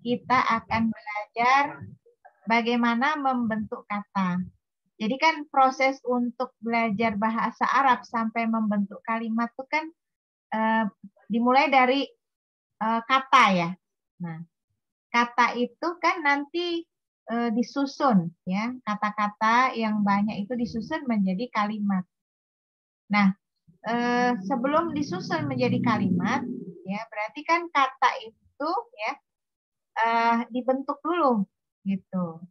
kita akan belajar bagaimana membentuk kata. Jadi kan proses untuk belajar bahasa Arab sampai membentuk kalimat itu kan dimulai dari kata ya. Nah, kata itu kan nanti disusun ya, kata-kata yang banyak itu disusun menjadi kalimat. Nah, sebelum disusun menjadi kalimat ya, berarti kan kata itu ya dibentuk dulu gitu.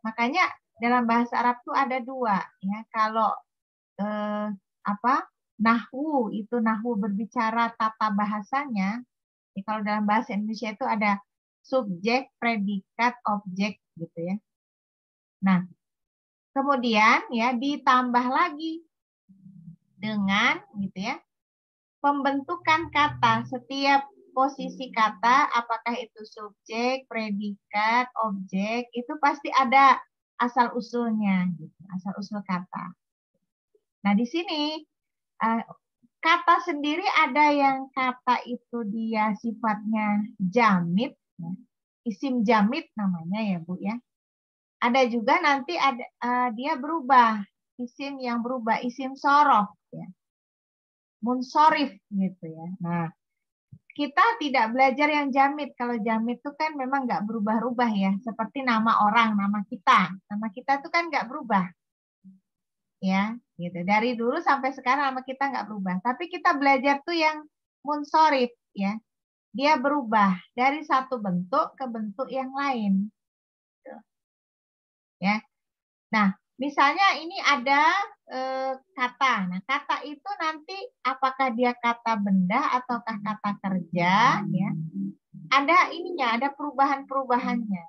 Makanya dalam bahasa Arab tuh ada dua ya. Kalau nahwu itu nahwu berbicara tata bahasanya. Ya, kalau dalam bahasa Indonesia itu ada subjek, predikat, objek gitu ya. Nah, kemudian ya ditambah lagi dengan gitu ya pembentukan kata. Setiap posisi kata, apakah itu subjek, predikat, objek, itu pasti ada asal usulnya, gitu. Asal usul kata. Nah di sini kata sendiri ada yang kata itu dia sifatnya jamid, ya. Isim jamid namanya ya Bu ya. Ada juga nanti ada dia berubah, isim yang berubah, isim sorof ya. Munsorif gitu ya. Nah, kita tidak belajar yang jamid. Kalau jamid itu kan memang nggak berubah-ubah ya. Seperti nama orang, nama kita. Nama kita itu kan nggak berubah. Ya, gitu. Dari dulu sampai sekarang nama kita nggak berubah. Tapi kita belajar tuh yang munsorif ya. Dia berubah dari satu bentuk ke bentuk yang lain. Ya. Nah, misalnya ini ada kata. Nah, kata itu nanti apakah dia kata benda ataukah kata kerja, ya? Ada ininya, ada perubahan-perubahannya.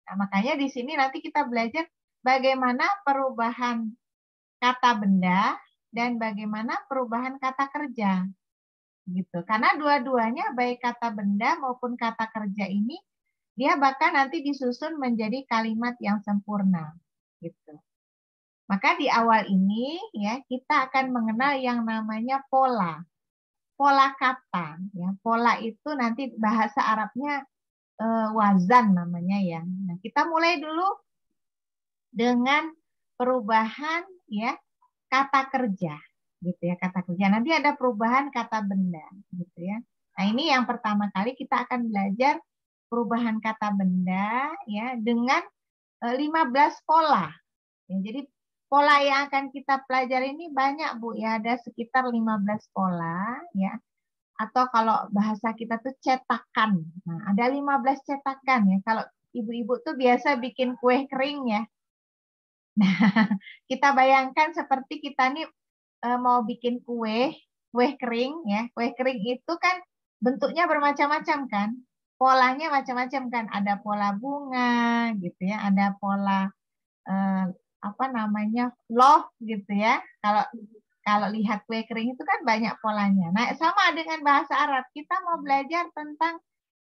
Nah, makanya di sini nanti kita belajar bagaimana perubahan kata benda dan bagaimana perubahan kata kerja. Gitu. Karena dua-duanya baik kata benda maupun kata kerja ini dia bahkan nanti disusun menjadi kalimat yang sempurna. Gitu. Maka di awal ini ya kita akan mengenal yang namanya pola. Pola kata ya. Pola itu nanti bahasa Arabnya wazan namanya ya. Nah, kita mulai dulu dengan perubahan ya kata kerja gitu ya, kata kerja. Nanti ada perubahan kata benda gitu ya. Nah, ini yang pertama kali kita akan belajar perubahan kata benda ya dengan 15 pola. Ya, jadi pola yang akan kita pelajari ini banyak Bu ya, ada sekitar 15 pola ya. Atau kalau bahasa kita tuh cetakan. Nah, ada 15 cetakan ya. Kalau ibu-ibu tuh biasa bikin kue kering ya. Nah, kita bayangkan seperti kita nih mau bikin kue kering ya. Kue kering itu kan bentuknya bermacam-macam kan. Polanya macam-macam kan. Ada pola bunga gitu ya, ada pola apa namanya love gitu ya. Kalau lihat kue kering itu kan banyak polanya. Nah, sama dengan bahasa Arab. Kita mau belajar tentang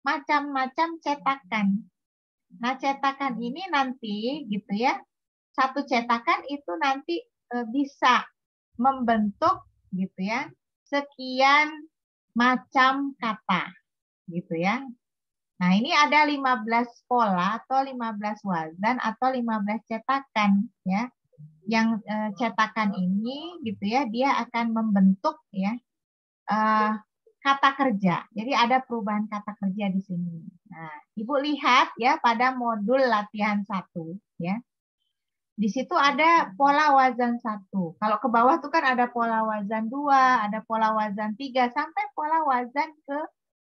macam-macam cetakan. Nah, cetakan ini nanti gitu ya. Satu cetakan itu nanti bisa membentuk gitu ya. Sekian macam kata gitu ya. Nah, ini ada 15 pola atau 15 wazan atau 15 cetakan ya. Yang cetakan ini gitu ya, dia akan membentuk ya kata kerja. Jadi ada perubahan kata kerja di sini. Nah, Ibu lihat ya pada modul latihan 1 ya. Di situ ada pola wazan 1. Kalau ke bawah tuh kan ada pola wazan 2, ada pola wazan 3 sampai pola wazan ke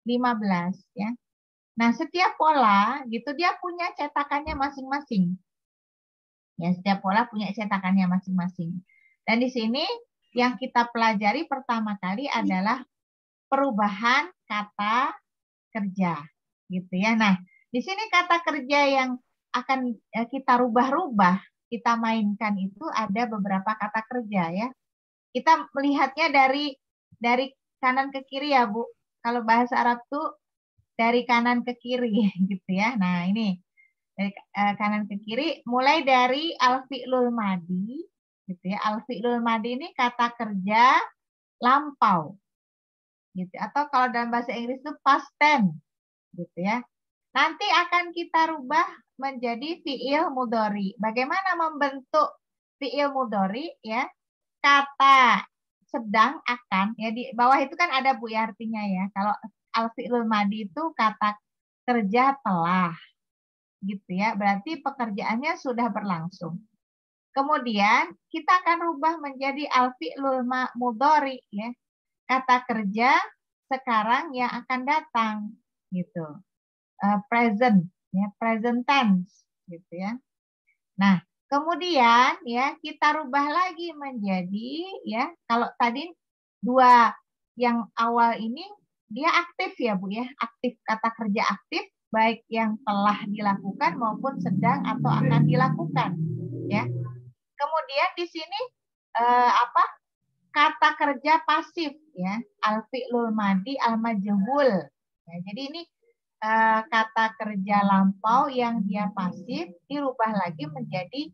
15 ya. Nah, setiap pola gitu dia punya cetakannya masing-masing. Ya, setiap pola punya cetakannya masing-masing. Dan di sini yang kita pelajari pertama kali adalah perubahan kata kerja, gitu ya. Nah, di sini kata kerja yang akan kita rubah-rubah, kita mainkan itu ada beberapa kata kerja ya. Kita melihatnya dari kanan ke kiri ya, Bu. Kalau bahasa Arab tuh dari kanan ke kiri gitu ya. Nah, ini dari kanan ke kiri mulai dari al-fi'lul madi gitu ya. Al-fi'lul madi ini kata kerja lampau gitu, atau kalau dalam bahasa Inggris itu past tense gitu ya. Nanti akan kita rubah menjadi fiil mudhari. Bagaimana membentuk fiil mudhari ya? Kata sedang akan ya di bawah itu kan ada Bu ya artinya ya. Kalau al fi'lul madi itu kata kerja telah gitu ya. Berarti pekerjaannya sudah berlangsung. Kemudian kita akan rubah menjadi al fi'lul mudhari ya. Kata kerja sekarang yang akan datang gitu. Present ya, present tense gitu ya. Nah, kemudian ya kita rubah lagi menjadi ya kalau tadi dua yang awal ini dia aktif ya Bu ya, aktif kata kerja aktif baik yang telah dilakukan maupun sedang atau akan dilakukan ya. Kemudian di sini apa? Kata kerja pasif ya, al fi'lul madi al majhul. Ya, jadi ini kata kerja lampau yang dia pasif dirubah lagi menjadi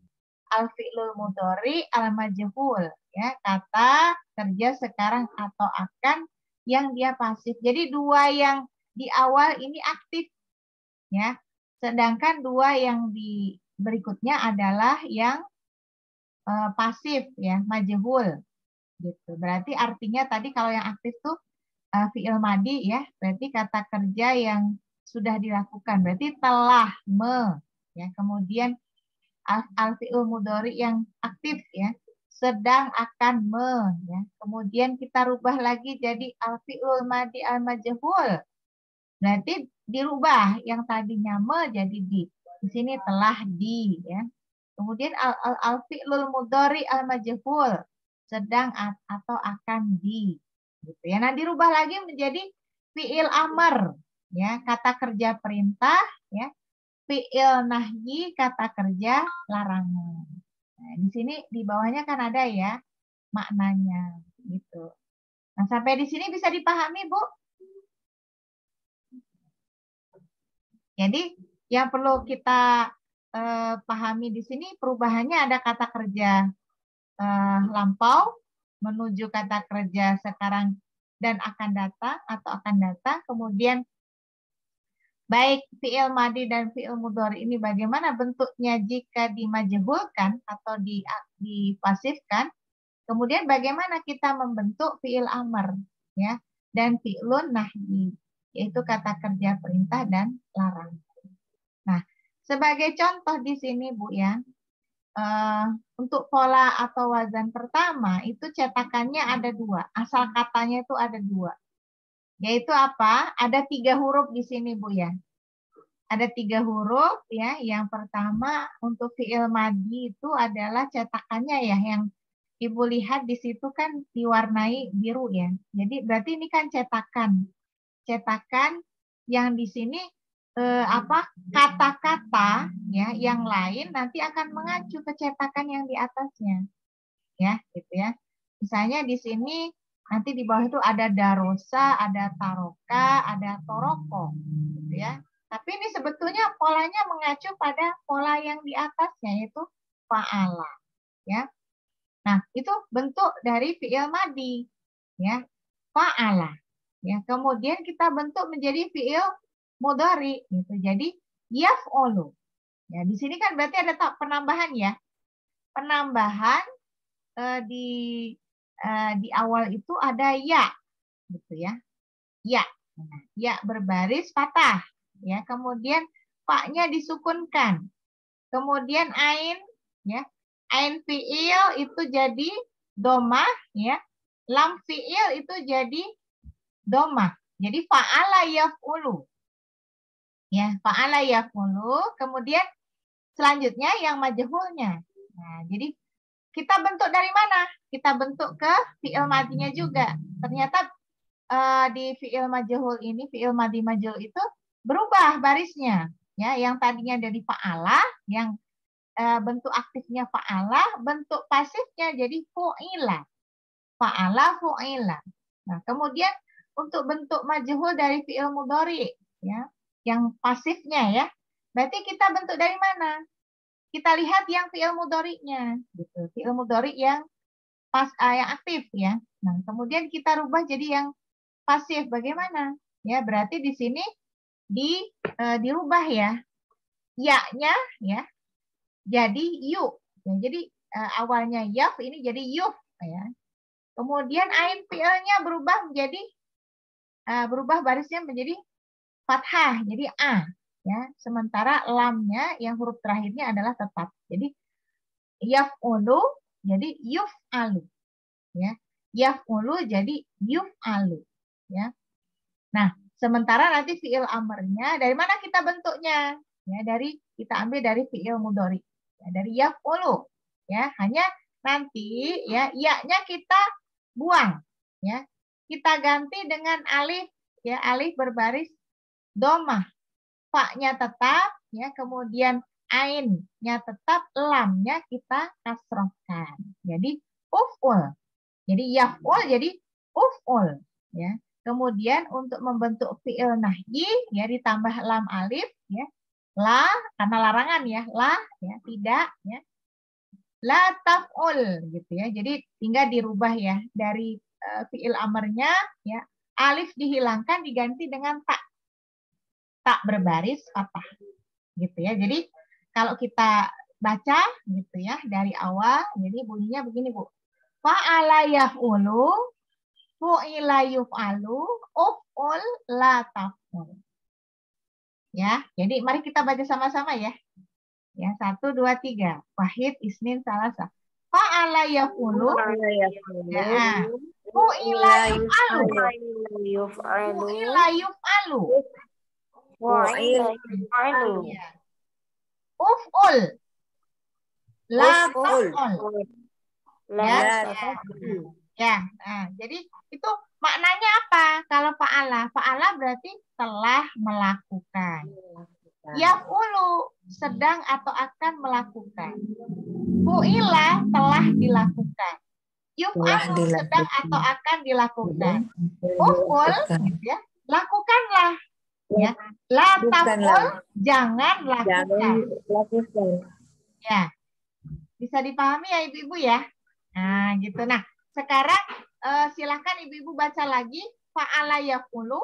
al fi'lul mudhari al majhul ya, kata kerja sekarang atau akan yang dia pasif. Jadi dua yang di awal ini aktif ya. Sedangkan dua yang di berikutnya adalah yang pasif ya, majhul gitu. Berarti artinya tadi kalau yang aktif tuh fi'il madi ya, berarti kata kerja yang sudah dilakukan. Berarti telah ya. Kemudian al fi'il mudhari yang aktif ya, sedang akan ya. Kemudian kita rubah lagi jadi al fi'il madi al majhul. Berarti dirubah yang tadinya jadi di. Di sini telah di ya. Kemudian al fi'lul mudhari al majhul, sedang atau akan di gitu ya. Nah, dirubah lagi menjadi fi'il amr ya, kata kerja perintah ya. Fi'il nahyi, kata kerja larangan. Nah, di sini di bawahnya kan ada ya maknanya gitu. Nah, sampai di sini bisa dipahami, Bu? Jadi yang perlu kita pahami di sini perubahannya ada kata kerja lampau menuju kata kerja sekarang dan akan datang atau akan datang. Kemudian baik fi'il madi dan fi'il mudhari ini bagaimana bentuknya jika dimajhulkan atau dipasifkan. Kemudian bagaimana kita membentuk fi'il amr ya dan fi'lun nahyi yaitu kata kerja perintah dan larang. Nah, sebagai contoh di sini Bu ya, untuk pola atau wazan pertama itu cetakannya ada dua, asal katanya itu ada dua. Yaitu apa? Ada 3 huruf di sini Bu ya. Ada 3 huruf ya. Yang pertama untuk fi'il madi itu adalah cetakannya ya, yang Ibu lihat di situ kan diwarnai biru ya. Jadi berarti ini kan cetakan. Cetakan yang di sini kata-kata ya yang lain nanti akan mengacu ke cetakan yang di atasnya ya gitu ya. Misalnya di sini nanti di bawah itu ada darosa, ada taroka, ada toroko gitu ya. Tapi ini sebetulnya polanya mengacu pada pola yang di atasnya yaitu fa'ala ya. Nah, itu bentuk dari fi'il madi ya. Fa'ala ya. Kemudian kita bentuk menjadi fi'il mudhari gitu. Jadi yaf'ulu. Ya, di sini kan berarti ada penambahan ya. Penambahan di awal itu ada ya gitu ya. Ya. Nah, ya berbaris patah ya. Kemudian fa-nya disukunkan. Kemudian ain ya. Ain fi'il itu jadi domah ya. Lam fi'il itu jadi domah. Jadi fa'ala yaf'ulu. Ya, fa'ala yaf'ulu. Kemudian selanjutnya yang majhulnya. Nah, jadi kita bentuk dari mana? Kita bentuk ke fi'il madinya juga. Ternyata di fi'il majhul ini, fi'il madi majhul itu berubah barisnya. Ya, yang tadinya dari fa'ala, yang bentuk aktifnya fa'ala, bentuk pasifnya jadi fu'ila. Fa'ala fu'ila. Nah, kemudian untuk bentuk majhul dari fi'il mudhari, ya, yang pasifnya ya. Berarti kita bentuk dari mana? Kita lihat yang fi'il mudhari'nya, gitu. Fi'il mudhari yang yang aktif ya. Nah, kemudian kita rubah jadi yang pasif. Bagaimana? Ya, berarti di sini dirubah ya. Ya-nya ya jadi yu. Ya, jadi awalnya yaf ini jadi yuf ya. Kemudian ain fiilnya berubah barisnya menjadi fathah, jadi a ya. Sementara lamnya yang huruf terakhirnya adalah tetap. Jadi yaf'ulu jadi yuf'alu ya. Yaf'ulu jadi yuf'alu ya. Nah, sementara nanti fiil amarnya dari mana kita bentuknya? Ya, kita ambil dari fiil mudhari. Ya, dari yaf'ulu ya. Hanya nanti ya ya-nya kita buang ya. Kita ganti dengan alif ya, alif berbaris domah. Fa-nya tetap ya, kemudian ain-nya tetap, lamnya kita kasrohkan. Jadi uf'ul. Jadi yaf'ul jadi uf'ul ya. Kemudian untuk membentuk fi'il nahyi ya ditambah lam alif ya. La karena larangan ya, la ya tidak ya. La taf'ul gitu ya. Jadi tinggal dirubah ya dari fi'il amarnya ya. Alif dihilangkan diganti dengan tak berbaris fathah gitu ya. Jadi kalau kita baca gitu ya dari awal, jadi bunyinya begini Bu. Fa'ala yaf'ulu, fu'ila yuf'alu, uf'ul la taf'ul. Ya, jadi mari kita baca sama-sama ya. Ya, 1, 2, 3. Wahid, isnin, salasa. Fa'ala yaf'ulu, ya. Fu'ila yuf'alu, fu'ila yuf'alu. Ya. Uf'ul. La taf'ul. Ya. Nah, jadi itu maknanya apa? Kalau fa'ala, fa'ala berarti telah melakukan. Yaf'ulu sedang atau akan melakukan. Fu'ila telah dilakukan. Yuf'alu sedang atau akan dilakukan. Uf'ul gitu ya, lakukanlah. Ya, la taf'ul jangan lakukan. Ya, bisa dipahami ya ibu-ibu ya. Nah, gitu. Nah, sekarang silakan ibu-ibu baca lagi fa'ala yaf'ulu.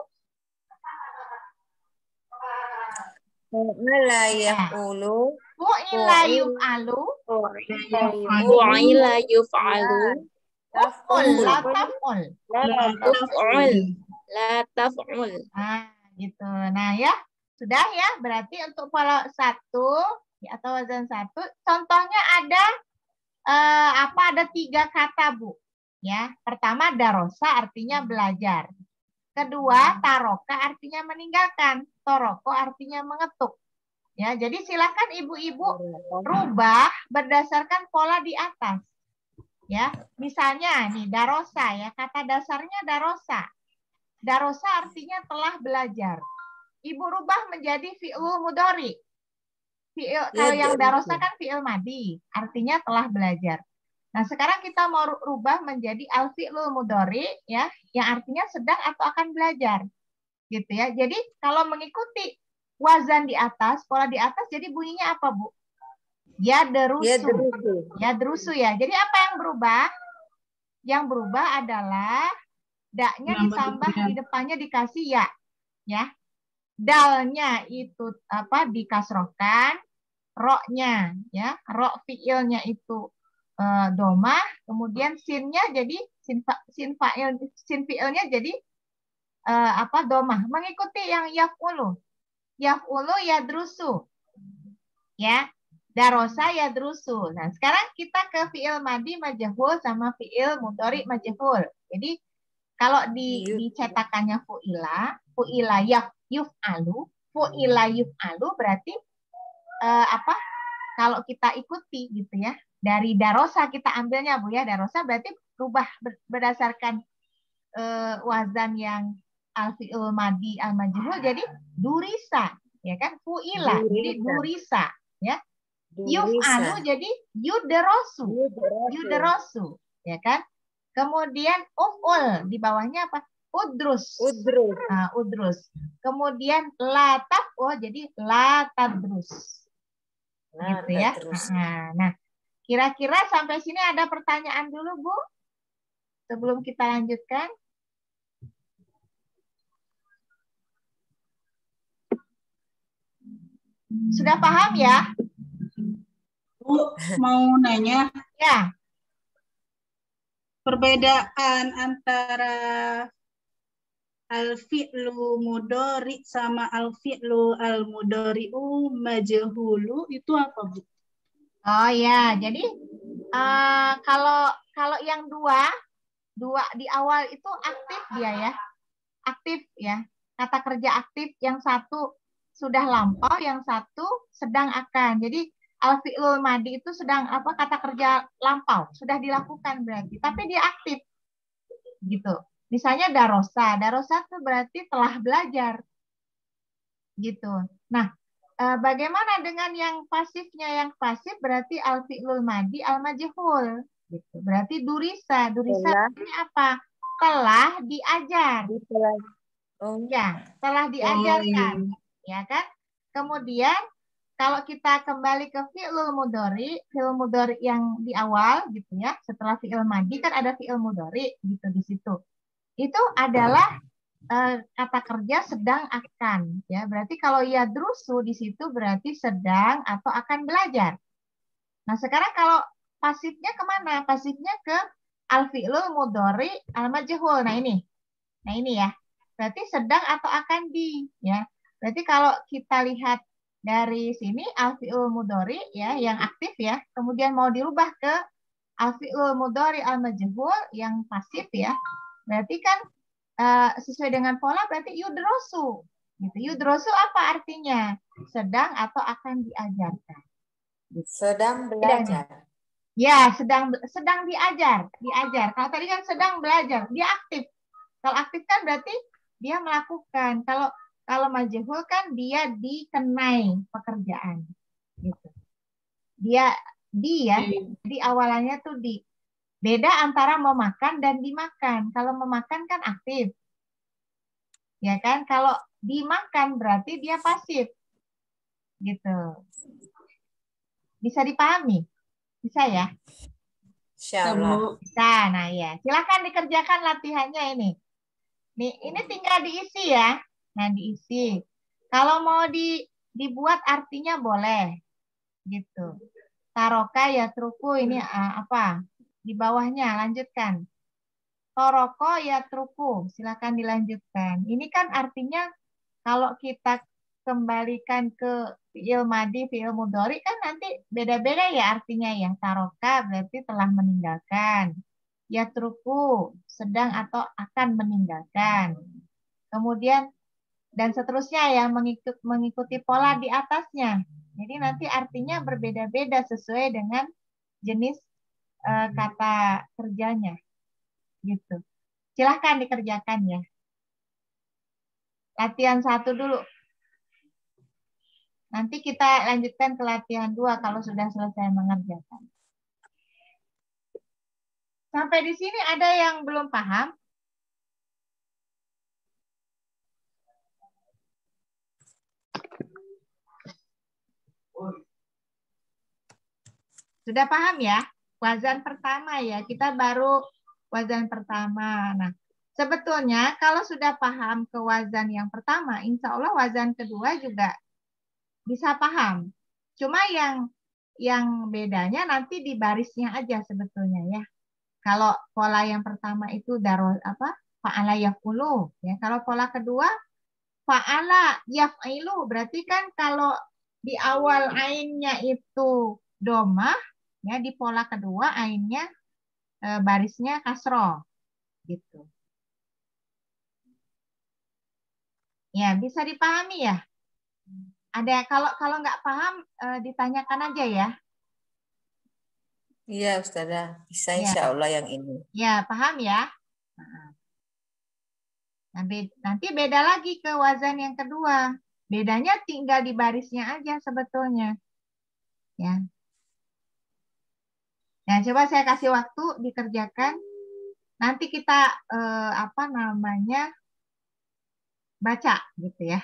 Fa'ala yaf'ulu. Fu'ila yuf'alu. Fu'ila yuf'alu. Uf'ul la taf'ul. La taf'ul. Nah, gitu. Nah, ya. Sudah ya. Berarti untuk pola 1 ya, atau wazan 1, contohnya ada ada 3 kata, Bu. Ya, pertama darosa artinya belajar. Kedua, taroka artinya meninggalkan. Toroko artinya mengetuk. Ya, jadi silakan ibu-ibu rubah berdasarkan pola di atas. Ya, misalnya nih darosa ya, kata dasarnya darosa. Darosa artinya telah belajar. Ibu rubah menjadi fi'il mudhari. Kalau yang darosa kan fi'il madi, artinya telah belajar. Nah, sekarang kita mau rubah menjadi al-fi'lul mudhari ya, yang artinya sedang atau akan belajar. Gitu ya. Jadi kalau mengikuti wazan di atas, pola di atas, jadi bunyinya apa, Bu? Ya derusu. Ya derusu ya. Jadi apa yang berubah? Yang berubah adalah daknya ditambah di depannya dikasih ya. Ya. Dalnya itu dikasrohkan, roknya ya, rok fiilnya itu domah, kemudian sinnya jadi sin fiilnya jadi domah, mengikuti yang yaf'ulu. Yaf'ulu yadrusu. Ya. Darosa yadrusu. Nah, sekarang kita ke fiil madi majhul sama fiil mudhari majhul. Jadi kalau di cetakannya fu'ila yuf'alu, fu'ila yuf'alu berarti kalau kita ikuti gitu ya. Dari darosa kita ambilnya, Bu ya. Darosa berarti rubah berdasarkan wazan yang al-fi'il madi al-majhul jadi durisa, ya kan? Fu'ila jadi durisa, ya. Yuf'alu jadi yuderosu. Yuderosu, ya kan? Kemudian uf'ul di bawahnya apa? Udrus. Nah, udrus. Kemudian lataf, jadi latadrus. Gitu ya. Nah, kira-kira sampai sini ada pertanyaan dulu, Bu? Sebelum kita lanjutkan. Sudah paham ya? Bu, mau nanya Ya, perbedaan antara al-fi'lu mudhari sama al-fi'lu al-mudhari'u majhulu itu apa, Bu? oh ya, jadi kalau kalau yang dua di awal itu aktif dia ya, aktif ya, kata kerja aktif. Yang satu sudah lampau, yang satu sedang akan. Jadi al fi'lul madi itu sedang apa, kata kerja lampau sudah dilakukan berarti, tapi dia aktif gitu. Misalnya darosa, darosa itu berarti telah belajar gitu. Nah, bagaimana dengan yang pasifnya? Yang pasif berarti al fi'lul madi al majhul gitu. Berarti durisa, durisa Telah ini apa? Telah diajar. ditelah. Oh, Ya, telah Oh diajarkan, iya. ya kan? Kemudian kalau kita kembali ke fi'il mudhari yang di awal gitu ya, setelah fi'il madi kan ada fi'il mudhari gitu di situ. Itu adalah kata kerja sedang akan, ya. Berarti kalau yadrusu di situ berarti sedang atau akan belajar. Nah, sekarang kalau pasifnya kemana? Pasifnya ke al fi'lul mudhari al majhul. Nah ini ya. Berarti sedang atau akan di, ya. Berarti kalau kita lihat dari sini al-fi'ul mudhari ya yang aktif ya, kemudian mau dirubah ke al-fi'ul mudhari al-majhul yang pasif ya. Berarti kan sesuai dengan pola berarti yudrosu. Gitu. Yudrosu apa artinya? Sedang atau akan diajarkan. Gitu. Sedang Bedanya. belajar. Ya, sedang diajar. Kalau tadi kan sedang belajar, dia aktif. Kalau aktif kan berarti dia melakukan. Kalau majhul kan dia dikenai pekerjaan. Gitu. Dia di awalannya tuh di. Beda antara memakan dan dimakan. Kalau memakan kan aktif. Ya kan? Kalau dimakan berarti dia pasif. Gitu. Bisa dipahami? Bisa ya? Insya Allah. Bisa. Nah ya, silakan dikerjakan latihannya ini. Nih, ini tinggal diisi ya. Nah, diisi. Kalau mau dibuat artinya boleh. Gitu. Taroka ya truku ini apa? Di bawahnya, lanjutkan. Toroko ya truku. Silakan dilanjutkan. Ini kan artinya kalau kita kembalikan ke fi'il madi, fi'il mudhari kan nanti beda-beda ya artinya ya. Taroka berarti telah meninggalkan. Ya truku, sedang atau akan meninggalkan. Kemudian dan seterusnya ya mengikuti pola di atasnya. Jadi nanti artinya berbeda-beda sesuai dengan jenis kata kerjanya gitu. Silahkan dikerjakan ya. Latihan 1 dulu. Nanti kita lanjutkan ke latihan 2 kalau sudah selesai mengerjakan. Sampai di sini ada yang belum paham? Sudah paham ya? Wazan pertama ya, kita baru wazan pertama. Nah, sebetulnya kalau sudah paham ke wazan yang pertama, insya Allah wazan kedua juga bisa paham. Cuma yang bedanya nanti di barisnya aja sebetulnya ya. Kalau pola yang pertama itu fa'ala yaf'ulu ya. Kalau pola kedua fa'ala yaf'ilu, berarti kan kalau di awal ainnya itu domah, ya di pola kedua ainnya barisnya kasroh gitu. Ya, bisa dipahami ya? Ada kalau nggak paham ditanyakan aja ya. Iya, Ustazah. Bisa Ya. insya Allah yang ini. Ya, paham ya? Nah, nanti beda lagi ke wazan yang kedua. Bedanya tinggal di barisnya aja sebetulnya. Ya. Nah, coba saya kasih waktu dikerjakan. Nanti kita baca gitu ya.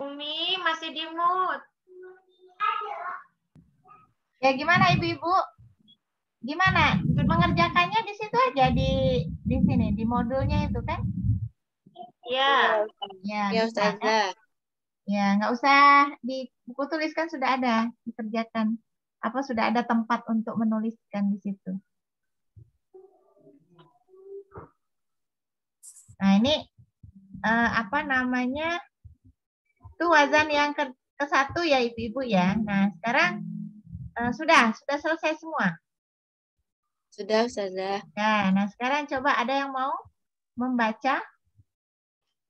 Umi masih di mute. Ya gimana ibu-ibu? Gimana? Mengerjakannya di situ aja di sini di modulnya itu kan? Ya. Ya, Ya bisa kan? Ustazah. Ya, nggak usah di buku tulis kan sudah ada dikerjakan. Apa sudah ada tempat untuk menuliskan di situ. Nah, ini apa namanya? Itu wazan yang ke satu ya ibu-ibu ya. Nah, sekarang sudah selesai semua. Sudah Ustazah. Ya, nah sekarang coba ada yang mau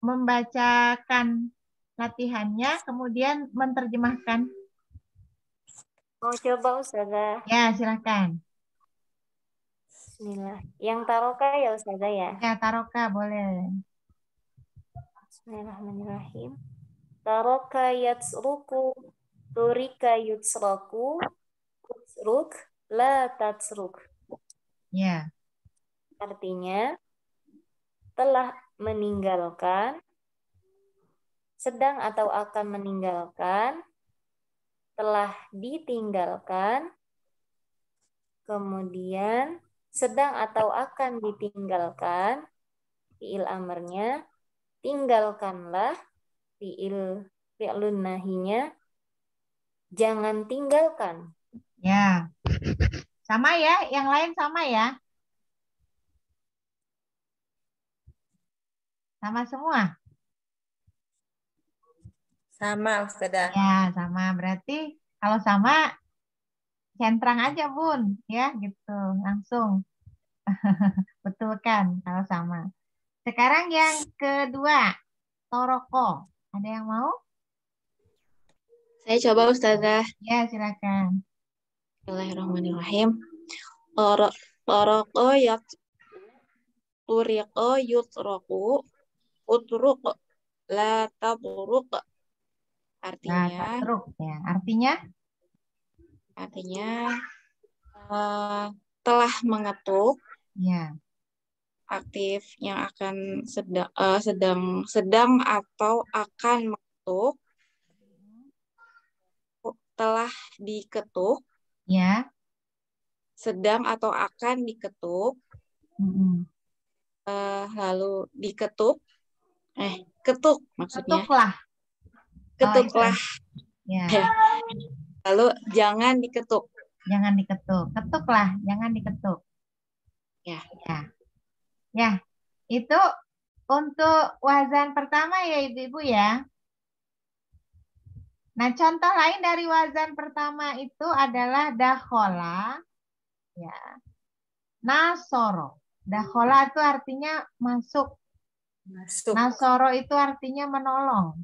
membacakan latihannya, kemudian menerjemahkan. Mau coba Ustazah. Ya, silakan. Bismillah. Yang taroka ya Ustazah ya. Ya, taroka boleh. Bismillahirrahmanirrahim. Taroka yatsruku. Turika yutsraku. Utsruk. La tatsruk. Ya, Artinya telah meninggalkan, sedang atau akan meninggalkan, telah ditinggalkan, kemudian sedang atau akan ditinggalkan, fi'il amarnya, tinggalkanlah, fi'lun nahinya, jangan tinggalkan. ya. Sama ya, yang lain sama ya. Sama semua. Sama Ustazah. Ya, sama. Berarti kalau sama centrang aja, Bun. Ya, gitu. Langsung. Betul kan kalau sama. Sekarang yang kedua, toroko. Ada yang mau? Saya coba Ustazah. Ya, silakan. Bismillahirrahmanirrahim. Toroko yat turiko yutroku utruk la taburuk. Nah, Artinya tatruk ya. Artinya? artinya telah mengetuk, Ya. aktif yang akan sedang atau akan mengetuk, telah diketuk, Ya. sedang atau akan diketuk, Mm-mm. lalu diketuk, ketuk maksudnya, Ketuklah. ketuklah, Ya. lalu jangan diketuk. Jangan diketuk. Ketuklah, jangan diketuk. Ya. Ya. Ya. Itu untuk wazan pertama ya ibu-ibu ya. Nah, contoh lain dari wazan pertama itu adalah dakhola, ya, nasoro. Dakhola itu artinya masuk. Masuk. Nasoro itu artinya menolong.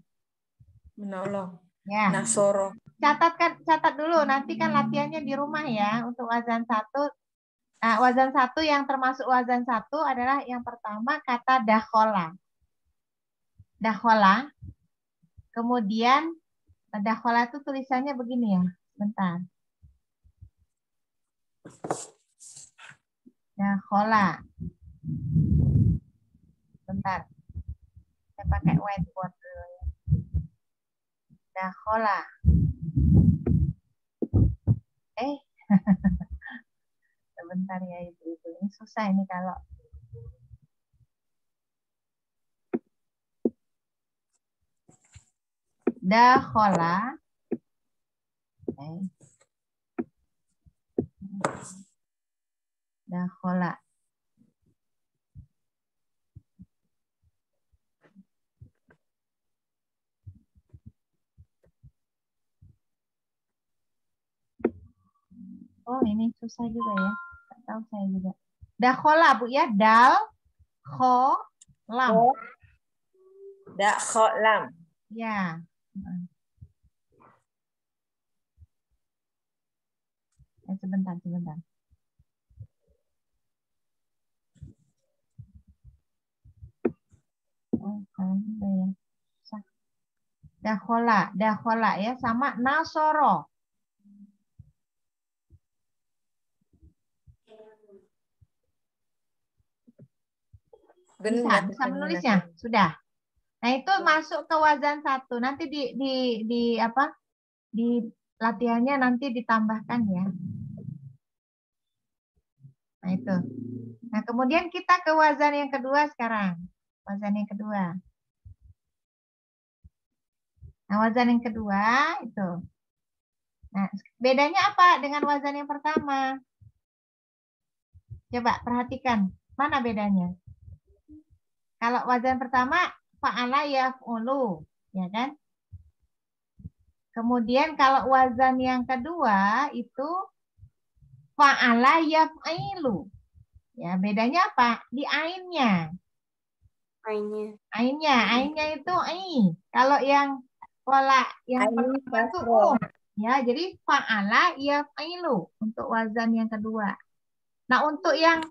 Menolong. Ya, Nasoro. catat dulu. Nanti kan latihannya di rumah ya untuk wazan satu. Nah, wazan satu yang termasuk wazan satu adalah yang pertama kata dakhola. Dakhola. Kemudian dakhola itu tulisannya begini ya. Bentar. Dakhola. Bentar. Saya pakai whiteboard dulu ya. Dakhola. Sebentar ya ibu-ibu. Ini susah ini kalau. Dakhola. Dakhola. Oh, ini susah juga ya. Nggak tahu saya juga. Dakhola, Bu ya. Dal, kho, lam. Dakholam. Ya. Sebentar. Oh, udah ya. Susah. Dakhola ya sama nasoro. Bisa menulisnya? Sudah. Nah, itu masuk ke wazan 1. Nanti di apa? Di latihannya nanti ditambahkan ya. Nah, itu. Nah, kemudian kita ke wazan yang kedua sekarang. Wazan yang kedua. Nah, wazan yang kedua itu. Nah, bedanya apa dengan wazan yang pertama? Coba perhatikan. Mana bedanya? Kalau wazan pertama, fa'ala yaf'ulu. Ya kan? Kemudian kalau wazan yang kedua itu fa'ala yaf'ilu. Ya, bedanya apa? Di ainnya. Ainnya itu ai. Kalau yang pola yang pertama itu ya, jadi fa'ala yaf'ilu untuk wazan yang kedua. Nah, untuk yang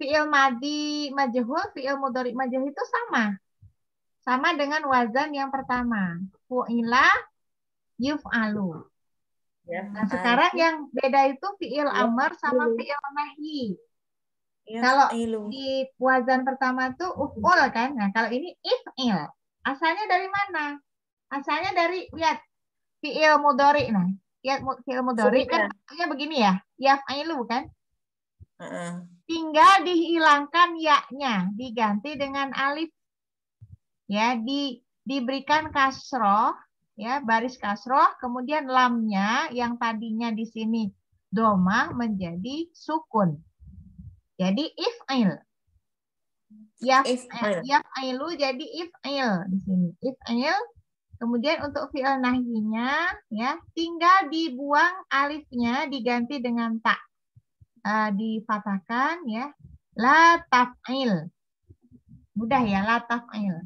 fi'il madi majhul, fi'il mudhari majhul itu sama. Sama dengan wazan yang pertama. Fu'ila yuf'alu. Nah, sekarang yang beda itu fi'il amr sama fi'il nahi. Kalau di wazan pertama tuh uf'ul kan. Nah, kalau ini if'il. Asalnya dari mana? Asalnya dari lihat fi'il mudhari. Nah, lihat fi'il mudhari kan artinya begini ya. Yaf'ilu kan? Tinggal dihilangkan ya-nya, diganti dengan alif. Ya, diberikan kasroh, ya, baris kasroh, kemudian lamnya yang tadinya di sini domah menjadi sukun. Jadi if'il. Yaf'ilu jadi if'il di sini. If'il. Kemudian untuk fi'il nahinya ya, tinggal dibuang alifnya diganti dengan tak. Dipatahkan ya. La taf'il. Mudah ya, la taf'il.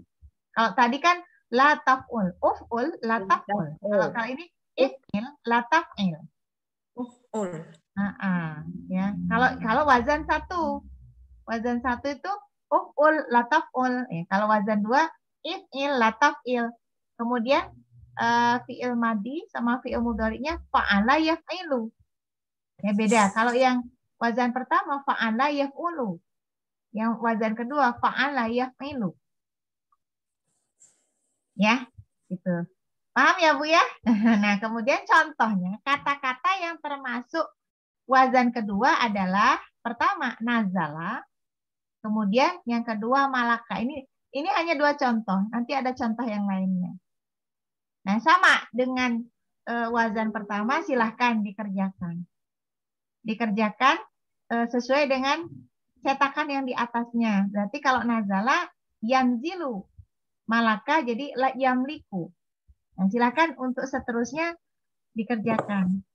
Kalau tadi kan la taf'ul. Uf'ul, la taf'ul. Kalau ini if'il, la taf'il. Uf'ul. Ya. Kalau wazan 1. Wazan 1 itu uf'ul, la taf'ul. Ya. Kalau wazan 2, if'il, la taf'il. Kemudian fi'il madi sama fi'il mudhari'nya fa'ala yaf'ilu. Ya beda. Kalau yang wazan pertama fa'ala yaf'ulu. Yang wazan kedua fa'ala yaf'ilu. Ya, gitu. Paham ya, Bu ya? Nah, kemudian contohnya kata-kata yang termasuk wazan kedua adalah pertama nazala, kemudian yang kedua malaka. Ini hanya 2 contoh. Nanti ada contoh yang lainnya. Nah, sama dengan wazan pertama silahkan dikerjakan. Dikerjakan sesuai dengan cetakan yang di atasnya. Berarti kalau nazala yanzilu, malaka jadi yamliku. Nah, silakan untuk seterusnya dikerjakan.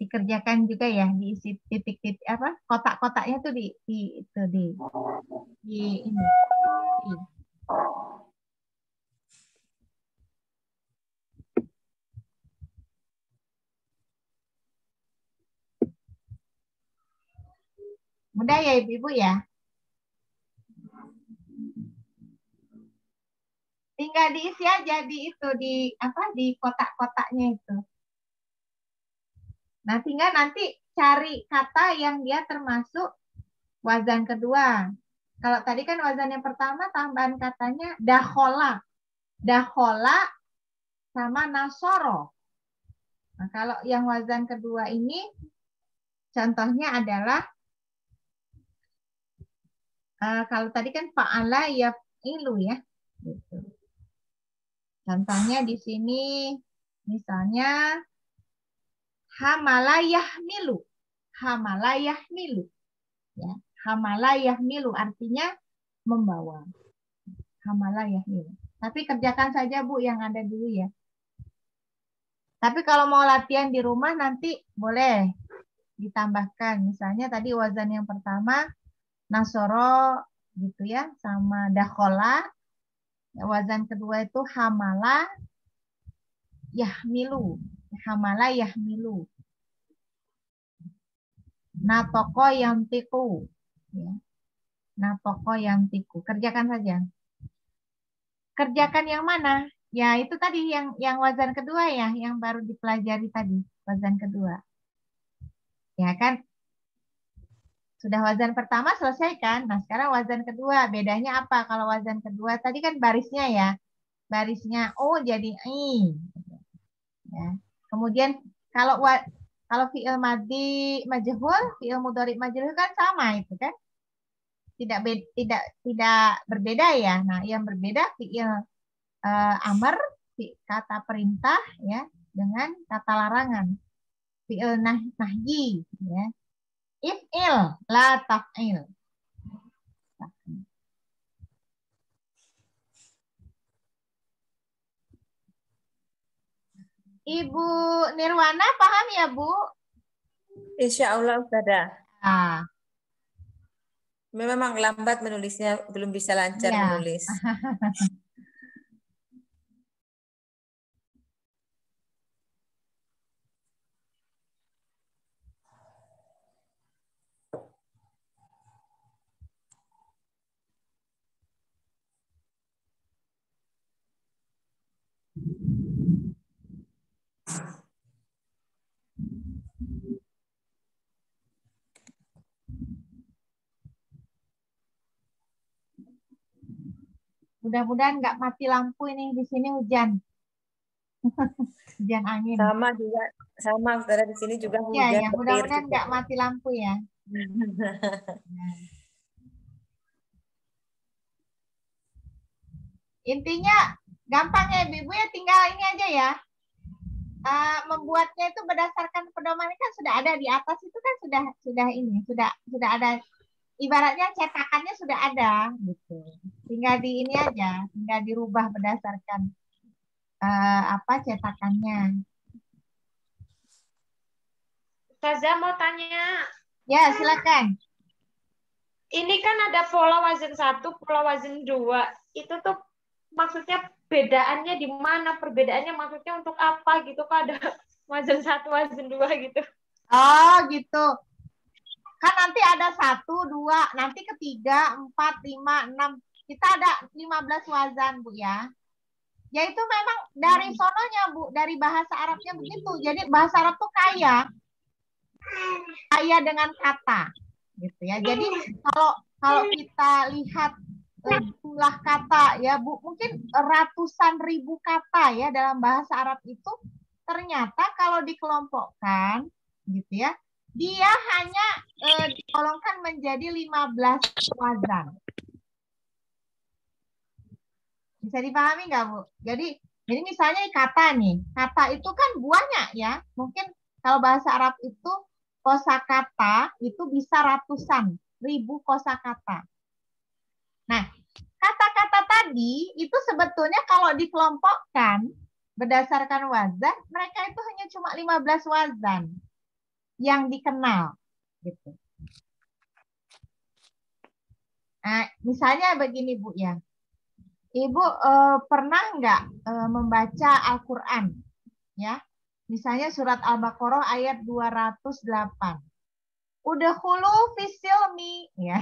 Dikerjakan juga ya, diisi titik-titik apa? Kotak-kotaknya tuh di ini. Mudah ya Ibu ya? Tinggal diisi aja di kotak-kotaknya itu. Nah, tinggal nanti cari kata yang dia termasuk wazan kedua. Kalau tadi kan wazan yang pertama tambahan katanya dakhola. Dakhola sama nasoro. Nah, kalau yang wazan kedua ini contohnya adalah kalau tadi kan fa'ala yaf'ilu ya. Gitu. Contohnya di sini misalnya hamala yahmilu. Hamala yahmilu. Ya, hamala yahmilu artinya membawa. Hamala yahmilu. Tapi kerjakan saja Bu yang ada dulu ya. Tapi kalau mau latihan di rumah nanti boleh ditambahkan. Misalnya tadi wazan yang pertama nasoro gitu ya sama dakhola. Wazan kedua itu hamala yahmilu. Hamala yahmilu. Natoko yantiku. Ya. Natoko yantiku. Kerjakan saja. Kerjakan yang mana? Ya itu tadi yang wazan kedua ya, yang baru dipelajari tadi, wazan kedua. Ya kan? Sudah wazan pertama selesaikan. Nah, sekarang wazan kedua. Bedanya apa? Kalau wazan kedua tadi kan barisnya ya. Barisnya O jadi I. Ya. Kemudian kalau fi'il madhi majhul, fi'il mudhari majhul kan sama itu kan? Tidak berbeda ya. Nah, yang berbeda fi'il amr, kata perintah ya, dengan kata larangan. Fi'il nahyi ya. If'il la taf'il. Ibu Nirwana paham ya, Bu? Insya Allah Ustazah. Ah, Memang lambat menulisnya, belum bisa lancar iya. menulis. Mudah-mudahan nggak mati lampu ini, di sini hujan. Hujan angin. Sama juga, sama Ustazah, di sini juga Iya, hujan ya, petir mudah-mudahan juga. nggak mati lampu ya. Intinya gampang ya, Ibu ya, tinggal ini aja ya. Membuatnya itu berdasarkan pedoman kan sudah ada di atas itu kan sudah ada, ibaratnya cetakannya sudah ada gitu. Tinggal di ini aja, tinggal dirubah berdasarkan cetakannya. Ustazah mau tanya, Ya, silakan. ini kan ada pola wazan 1, pola wazan 2. Itu tuh maksudnya bedaannya di mana? Perbedaannya maksudnya untuk apa gitu? Kok ada wazan 1, wazan 2 gitu? Oh, gitu. Kan nanti ada 1, 2, nanti ketiga, 4, 5, 6. Kita ada 15 wazan, Bu ya. Ya itu memang dari sononya, Bu, dari bahasa Arabnya begitu. Jadi bahasa Arab tuh kaya dengan kata, gitu ya. Jadi kalau kita lihat jumlah kata ya, Bu, mungkin ratusan ribu kata ya dalam bahasa Arab itu, ternyata kalau dikelompokkan, gitu ya, dia hanya digolongkan menjadi 15 wazan. Bisa dipahami nggak, Bu? Jadi misalnya kata nih, kata itu kan banyak ya. Mungkin kalau bahasa Arab itu kosakata itu bisa ratusan ribu kosakata. Nah, kata-kata tadi itu sebetulnya kalau dikelompokkan berdasarkan wazan, mereka itu hanya cuma 15 wazan yang dikenal gitu. Nah, misalnya begini, Bu ya. Ibu pernah nggak membaca Al-Quran? Ya, misalnya surat Al-Baqarah ayat 208. Udkhulu fisilmi, ya,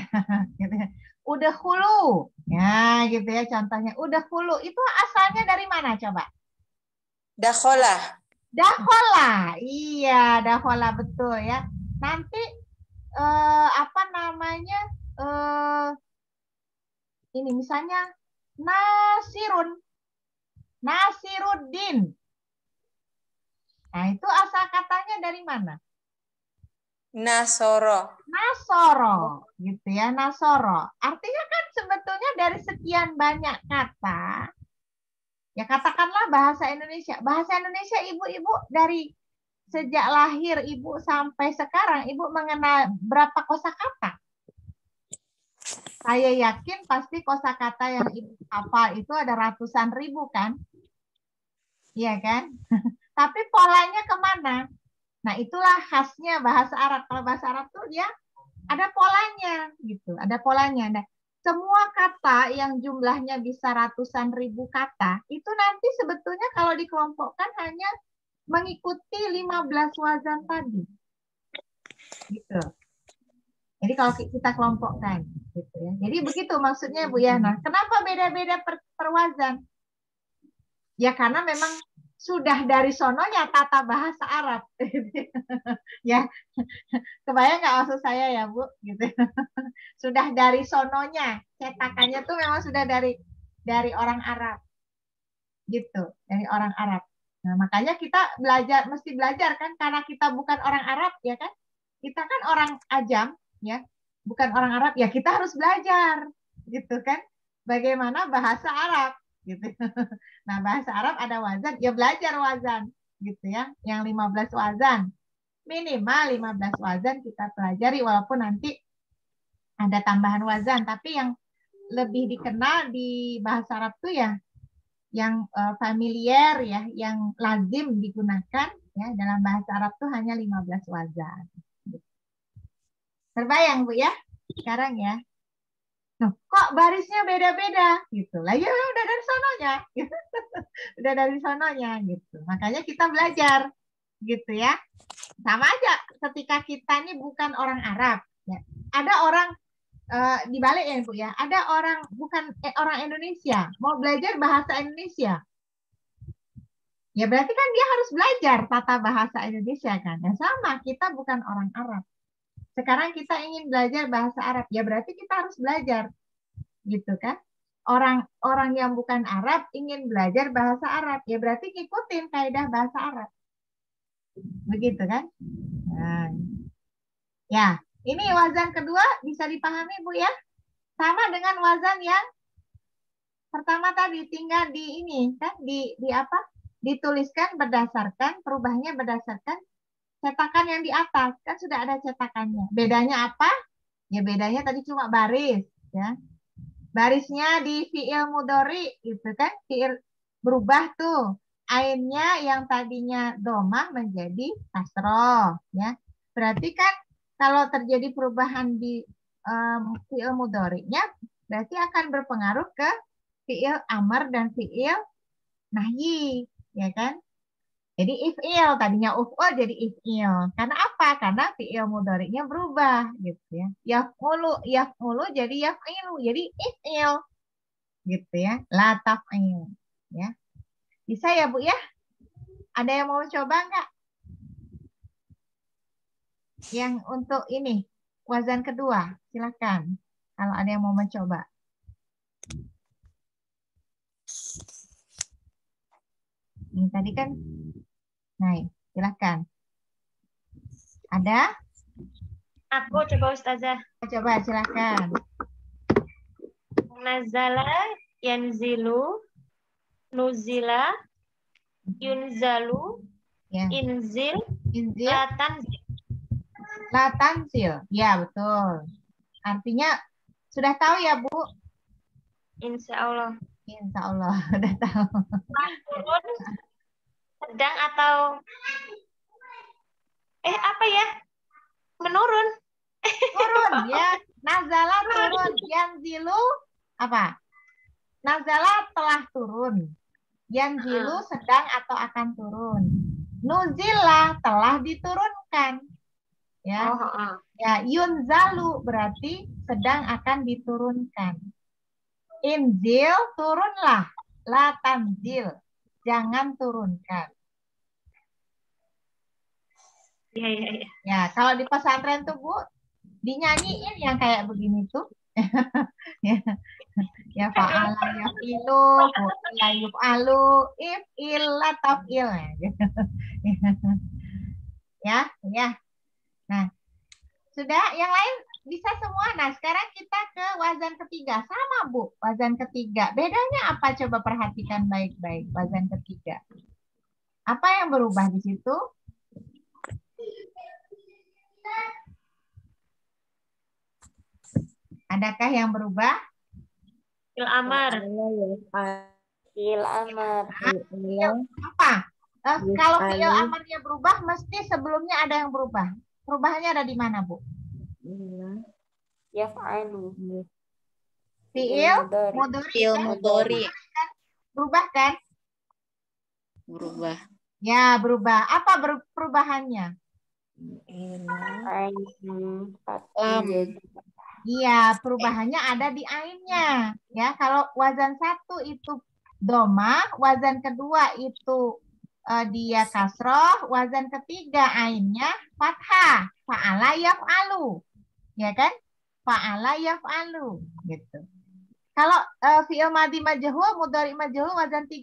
gitu ya. Udkhulu, ya, gitu ya contohnya. Udkhulu itu asalnya dari mana coba? Dakhola. Dakhola, iya, dakhola betul ya. Nanti ini misalnya Nasiruddin. Nah, itu asal katanya dari mana? Nasoro. Nasoro, gitu ya, Nasoro. Artinya kan sebetulnya dari sekian banyak kata, ya katakanlah bahasa Indonesia. Bahasa Indonesia ibu-ibu dari sejak lahir ibu sampai sekarang, ibu mengenal berapa kosakata? Saya yakin pasti kosakata yang ibu hafal itu ada ratusan ribu kan? Iya kan? Tapi polanya kemana? Nah, itulah khasnya bahasa Arab. Kalau bahasa Arab tuh dia ada polanya, gitu. Ada polanya. Nah, semua kata yang jumlahnya bisa ratusan ribu kata, itu nanti sebetulnya kalau dikelompokkan hanya mengikuti 15 wazan tadi. Gitu. Jadi kalau kita kelompokkan, gitu ya. Jadi begitu maksudnya, Bu ya. Nah, kenapa beda-beda per wazan? Ya karena memang sudah dari sononya tata bahasa Arab. Ya, kebayang nggak maksud saya ya Bu? Gitu. Sudah dari sononya, cetakannya tuh memang sudah dari orang Arab, gitu, dari orang Arab. Nah, makanya kita mesti belajar kan, karena kita bukan orang Arab ya kan, kita kan orang Ajam ya, bukan orang Arab ya, kita harus belajar, gitu kan, bagaimana bahasa Arab, gitu. Nah, bahasa Arab ada wazan, ya belajar wazan, gitu ya, yang 15 wazan, minimal 15 wazan kita pelajari, walaupun nanti ada tambahan wazan, tapi yang lebih dikenal di bahasa Arab tuh ya yang familiar ya, yang lazim digunakan ya dalam bahasa Arab tuh hanya 15 wazan. Terbayang Bu ya sekarang ya. Nah, kok barisnya beda-beda gitu lah, ya udah dari sononya. Udah dari sononya gitu. Makanya kita belajar gitu ya. Sama aja ketika kita ini bukan orang Arab ya. Ada orang dibalik ya Bu ya, ada orang bukan orang Indonesia mau belajar bahasa Indonesia, ya berarti kan dia harus belajar tata bahasa Indonesia kan. Ya sama, kita bukan orang Arab, sekarang kita ingin belajar bahasa Arab, ya berarti kita harus belajar, gitu kan. Orang yang bukan Arab ingin belajar bahasa Arab, ya berarti ngikutin kaidah bahasa Arab, begitu kan. Nah, ya. Ini wazan kedua bisa dipahami Bu ya. Sama dengan wazan yang pertama tadi, tinggal di ini kan di apa? Dituliskan berdasarkan, perubahannya berdasarkan cetakan yang di atas. Kan sudah ada cetakannya. Bedanya apa? Ya bedanya tadi cuma baris ya. Barisnya di fi'il mudhari gitu kan, fi'il berubah tuh. Ainnya yang tadinya domah menjadi kasroh ya. Berarti kan kalau terjadi perubahan di fi'il mudhari'nya, berarti akan berpengaruh ke fi'il amar dan fi'il nahyi, ya kan? Jadi if'il, tadinya uf'ul jadi if'il. Karena apa? Karena fi'il mudhari'nya berubah, gitu ya. Yaf'ulu jadi yaf'ilu, jadi if'il, gitu ya. La taf'il, ya. Bisa ya Bu ya? Ada yang mau coba nggak? Yang untuk ini, wazan kedua, silakan. Kalau ada yang mau mencoba. Ini tadi kan, nah, silakan. Ada? Aku coba Ustazah. Coba, silakan. Nazala, yanzilu, nuzila, yunzalu, Ya. inzil, Inzil, latanzil. latanzil. Ya, betul. Artinya sudah tahu ya, Bu? Insya Allah. Insya Allah, udah tahu. Turun, sedang atau apa ya? Menurun. Turun, ya. Nazala turun. Yanzilu, apa? Nazala telah turun. Yanzilu sedang atau akan turun. Nuzila telah diturunkan. Ya. Ya, yunzalu berarti sedang akan diturunkan. Inzil, turunlah. La tanzil, jangan turunkan. Iya. Ya, kalau di pesantren tuh Bu, dinyanyiin yang kayak begini tuh. Ya fa'ala yaf'ilu, la yuf'alu, if'il la taf'il. Ya. Nah, sudah yang lain bisa semua. Nah, sekarang kita ke wazan ketiga. Sama, Bu, wazan ketiga. Bedanya apa? Coba perhatikan baik-baik wazan ketiga. Apa yang berubah di situ? Adakah yang berubah? Fi'il amar. Fi'il amar. Apa? Kalau fi'il amarnya berubah, mesti sebelumnya ada yang berubah. Perubahannya ada di mana, Bu? Yaf'alu. Fi'il mudhari. Fi'il mudhari. Berubah kan? Berubah. Ya, berubah. Apa perubahannya? Lam. Iya, perubahannya ada di ainnya. Ya, kalau wazan satu itu doma, wazan kedua itu dia kasroh, wazan ketiga ainnya fathah. Fa'ala yaf'alu. Ya kan? Fa'ala yaf'alu. Gitu. Kalau fi'il madhi majhul, mudhari majhul, wazan 3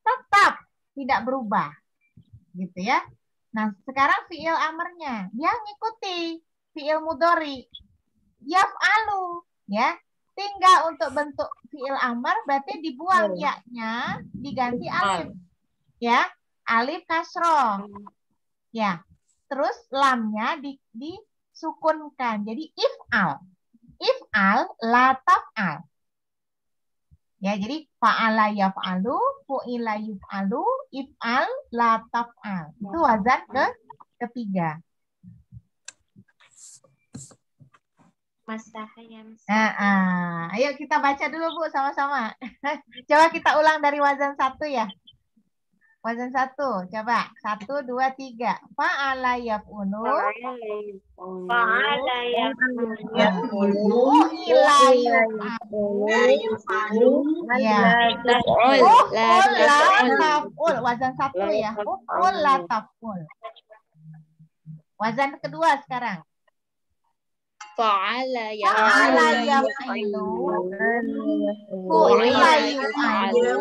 tetap tidak berubah. Gitu ya. Nah, sekarang fi'il amarnya. Dia ngikuti fi'il mudhari. Yaf'alu. Ya. Tinggal untuk bentuk fi'il amar berarti dibuang ya-nya, diganti alif. Ya. Alif kasroh. Ya. Terus lamnya disukunkan. Jadi if'al. If'al la taf'al. Ya, jadi fa'ala yaf'alu, fu'ila yuf'alu, if'al la taf'al. Itu wazan ketiga. Ayo kita baca dulu Bu sama-sama. Coba kita ulang dari wazan 1 ya. Wazan 1, coba 1, 2, 3. Fa'ala yaf'ulu. Fa'ala Yaf'ulu. Fu'ila yuf'alu. Ya. Taf'ul. La La taf'ul. taf'ul. Wazan 1 ya. Uf'ul la taf'ul. Wazan kedua sekarang. Fa'ala Fa'ala yaf'alu. yaf'ilu. Fu'ila yuf'alu.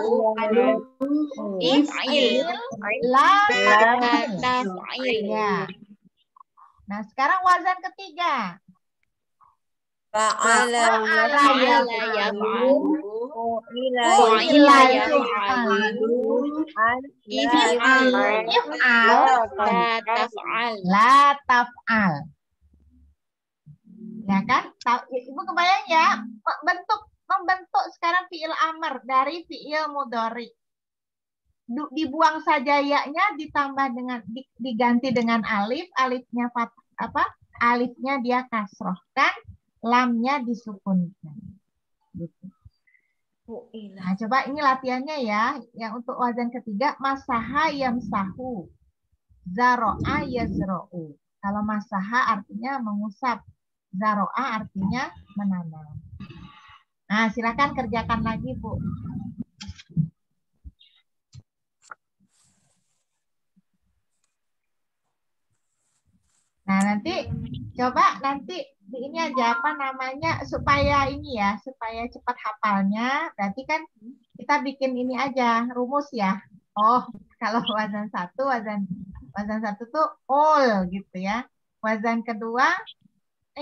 If'il la taf'il. Taf'il. Ya. Nah, sekarang wazan ketiga. Fa'ala Fa'ala Fa'ala yaf'alu. Fu'ila Fu'ila yuf'alu. yuf'alu. If'al. If'al La taf'al. la taf'al. Ya kan? Ibu kebayang ya, membentuk sekarang fi'il amr dari fi'il mudhari. Dibuang saja ya-nya, ditambah dengan diganti dengan alif, alifnya alifnya dia kasrohkan, lamnya disukunkan. Gitu. Nah, coba ini latihannya ya. Yang untuk wazan ketiga, masaha yamsahu, zaro'a yazro'u. Kalau masaha artinya mengusap, zaro'a artinya menanam. Nah, silakan kerjakan lagi, Bu. Nah, nanti coba nanti di ini aja apa namanya supaya ini ya, supaya cepat hafalnya. Berarti kan kita bikin ini aja rumus ya. Oh, kalau wazan 1, wazan 1 tuh ol gitu ya. Wazan kedua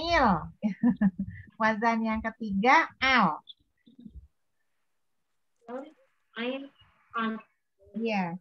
il. Wazan yang ketiga al. Iya.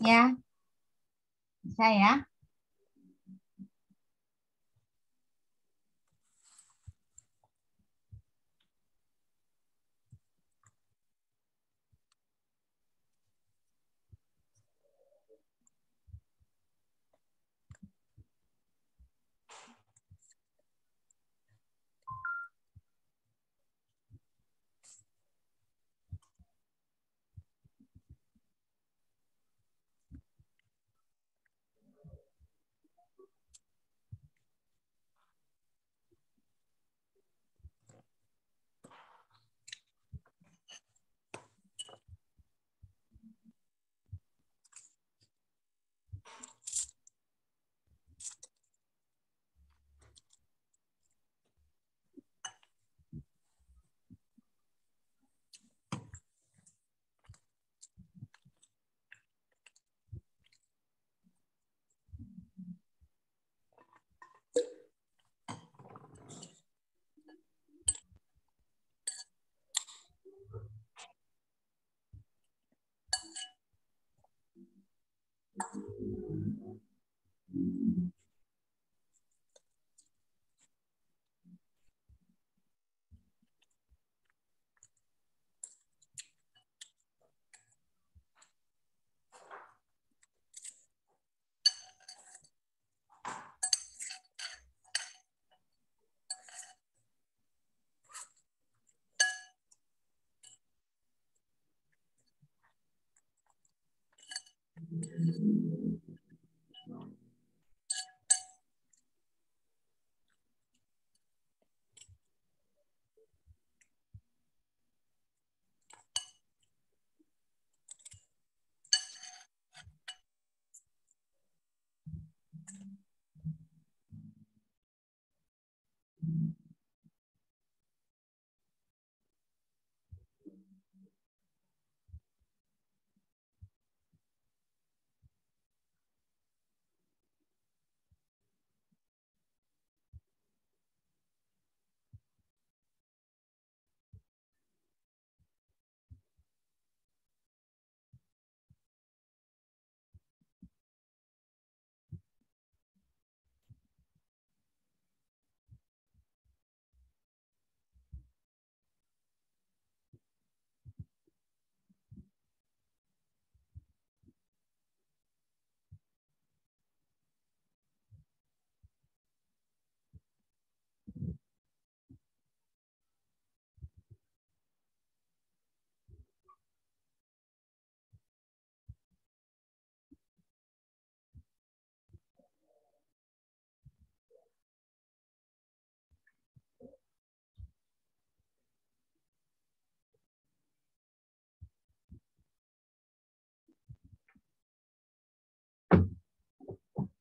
Ya, bisa ya.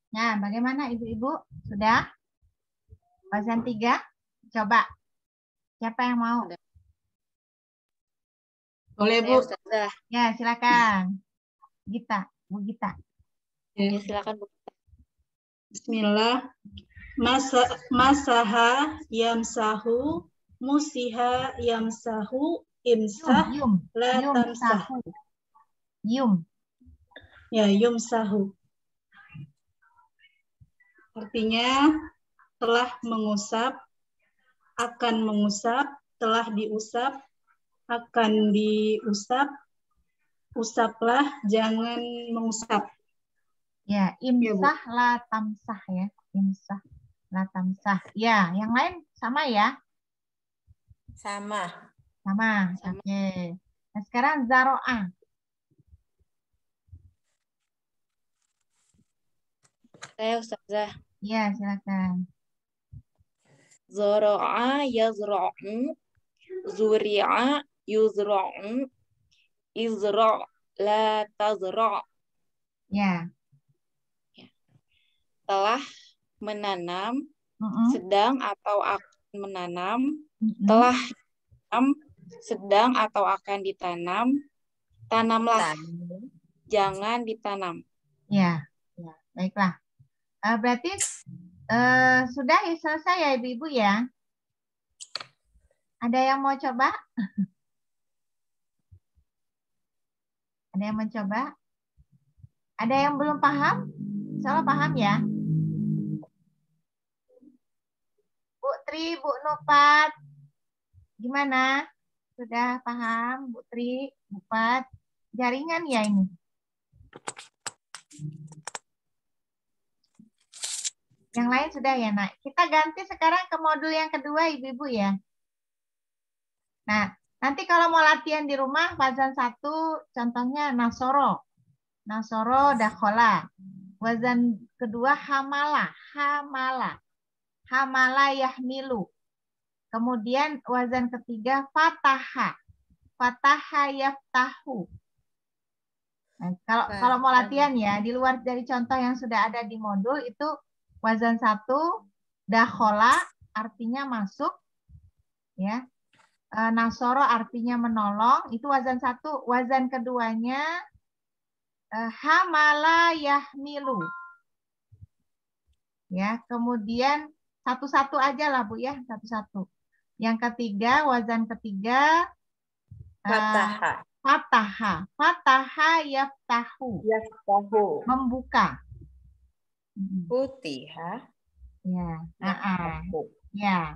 Nah, bagaimana Ibu-ibu? Sudah? Wazan 3? Coba. Siapa yang mau? Boleh, Saya Bu. Ustazah. Ya, silakan. Gita, Bu Gita. Ya. Ya, silakan Bu. Bismillah. Masaha yamsahu, musiha yamsahu, imsah la tamsah. Sahu. Yum. Ya, yumsahu. Artinya telah mengusap, akan mengusap, telah diusap, akan diusap, usaplah, jangan mengusap. Ya, imsah la tamsah ya. Imsah la tamsah. Ya, yang lain sama ya? Sama. Sama. Oke. Nah, sekarang zaro'ah. Saya Ustazah. Ya, silakan. Zara'a yazra'u, zuri'a yuzra'u, izra' la tazra'. Ya. Telah menanam, Mm-mm. sedang atau akan menanam, Mm-mm. telah ditanam, sedang atau akan ditanam, tanamlah, jangan ditanam. Ya. Ya, baiklah. Berarti sudah selesai ya Ibu-ibu ya? Ada yang mau coba? Ada yang mencoba? Ada yang belum paham? Salah paham ya? Bu Tri, Bu Nufat, gimana? Sudah paham, Bu Tri, Bu Fat? Jaringan ya ini? Yang lain sudah ya, Nak. Kita ganti sekarang ke modul yang kedua, Ibu-ibu ya. Nah, nanti kalau mau latihan di rumah, wazan 1, contohnya Nasoro. Nasoro dakhola. Wazan kedua Hamala. Hamala. Hamala yahmilu. Kemudian wazan ketiga Fataha. Fataha yaftahu. Nah, kalau mau latihan ya, di luar dari contoh yang sudah ada di modul, itu wazan 1, dakhola artinya masuk, ya. Nasoro artinya menolong, itu wazan 1. Wazan keduanya hamala yahmilu. Ya, kemudian satu-satu aja lah Bu ya, satu-satu. Yang ketiga, wazan ketiga Fataha. Fataha. Fataha yaftahu. Yaftahu. Membuka. Futiha. Ya. Yaftahu. Ya.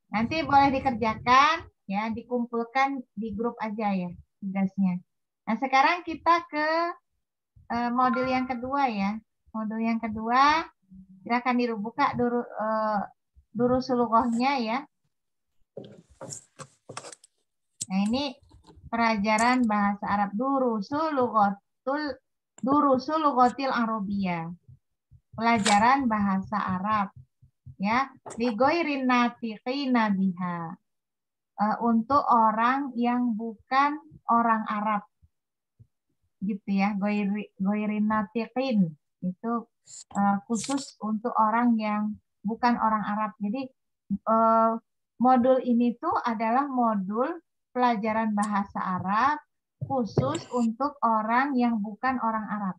Nanti boleh dikerjakan ya, dikumpulkan di grup aja ya tugasnya. Nah, sekarang kita ke modul yang kedua ya. Modul yang kedua, silakan dibuka durusulughahnya ya. Nah, ini pelajaran bahasa Arab durusulughatil Arabiyah. Pelajaran bahasa Arab ya, lighoirin natiqina biha. Untuk orang yang bukan orang Arab. Gitu ya, ghoirin natiqin. Itu khusus untuk orang yang bukan orang Arab. Jadi modul ini tuh adalah modul pelajaran bahasa Arab khusus untuk orang yang bukan orang Arab.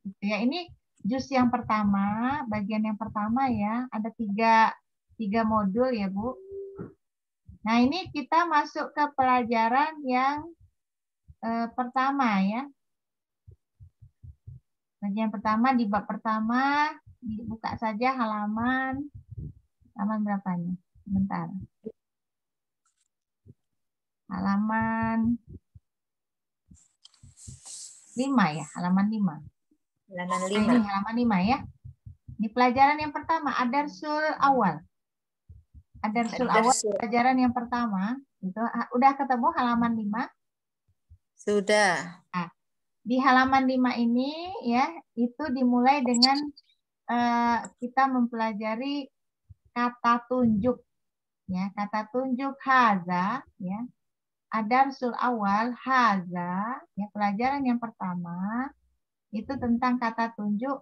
Gitu ya, ini juz yang pertama, bagian yang pertama ya, ada tiga modul ya Bu. Nah ini kita masuk ke pelajaran yang pertama ya. Bagian pertama di bab pertama, dibuka saja halaman berapa nih? Bentar. Halaman 5 ya, halaman 5. Halaman Nah, ini halaman 5 ya. Ini pelajaran yang pertama, Adarsul Awal. Adarsul Awal, pelajaran yang pertama. Itu udah ketemu halaman 5? Sudah. Nah, di halaman 5 ini ya, itu dimulai dengan kita mempelajari kata tunjuk. Ya, kata tunjuk haza ya. Adarsul Awal haza ya, pelajaran yang pertama itu tentang kata tunjuk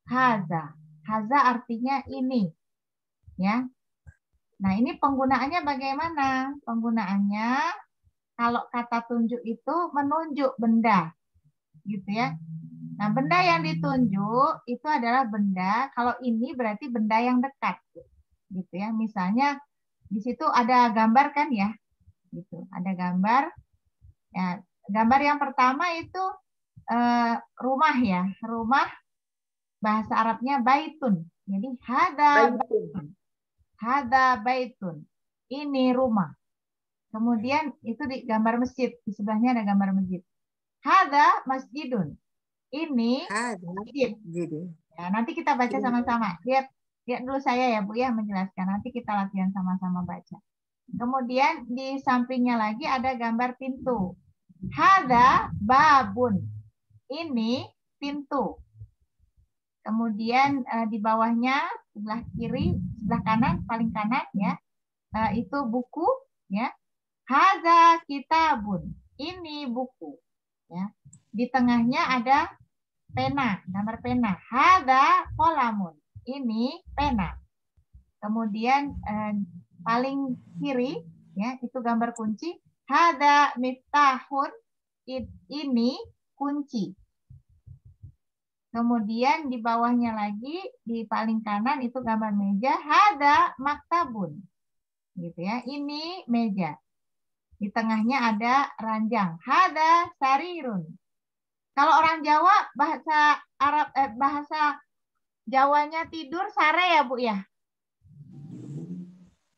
haza. Haza artinya ini. Ya. Nah, ini penggunaannya bagaimana? Penggunaannya kalau kata tunjuk itu menunjuk benda. Gitu ya. Nah, benda yang ditunjuk itu adalah benda, kalau ini berarti benda yang dekat. Gitu ya. Misalnya di situ ada gambar kan ya? Gitu. Ada gambar. Ya, gambar yang pertama itu rumah ya. Rumah bahasa Arabnya baitun. Jadi hada baitun. Hada baitun. Ini rumah. Kemudian itu di gambar masjid. Di sebelahnya ada gambar masjid. Hada masjidun. Ini masjid. Ya, nanti kita baca sama-sama. Lihat dulu saya ya Bu ya menjelaskan. Nanti kita latihan sama-sama baca. Kemudian di sampingnya lagi ada gambar pintu. Hada babun. Ini pintu. Kemudian di bawahnya sebelah kiri, sebelah kanan, paling kanan ya. Itu buku ya. Hada kitabun. Ini buku ya. Di tengahnya ada pena, gambar pena. Hada qalamun. Ini pena. Kemudian paling kiri ya, itu gambar kunci. Hada miftahun. Ini kunci. Kemudian di bawahnya lagi di paling kanan itu gambar meja. Hada maktabun. Gitu ya. Ini meja. Di tengahnya ada ranjang. Hada sarirun. Kalau orang Jawa bahasa Arab bahasa Jawanya tidur sare ya Bu ya?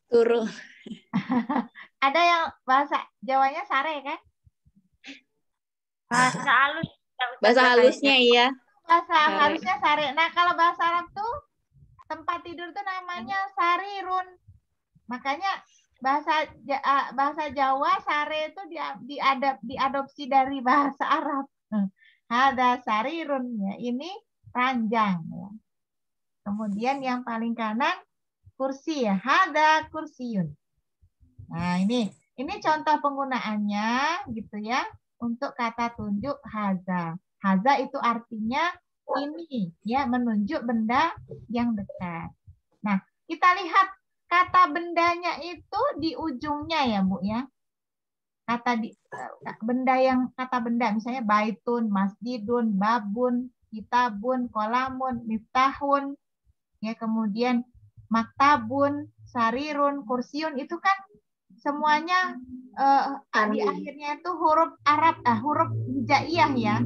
Turu. Ada yang bahasa Jawanya sare kan? Bahasa halus. Bahasa halusnya iya. Bahasa Sare. harusnya sare. Nah, kalau bahasa Arab tuh tempat tidur tuh namanya sarirun. Makanya bahasa Jawa sare itu diadopsi dari bahasa Arab. Ada sarirun ya. Ini ranjang ya. Kemudian yang paling kanan kursi ya. Hada kursiun. Nah, ini contoh penggunaannya gitu ya untuk kata tunjuk haza. Haza itu artinya ini ya, menunjuk benda yang dekat. Nah, kita lihat kata bendanya itu di ujungnya ya, Bu ya. Kata benda misalnya baitun, masjidun, babun, kitabun, kolamun, miftahun, ya kemudian maktabun, sarirun, kursiun itu kan semuanya di akhirnya itu huruf Arab, huruf hijaiyah ya,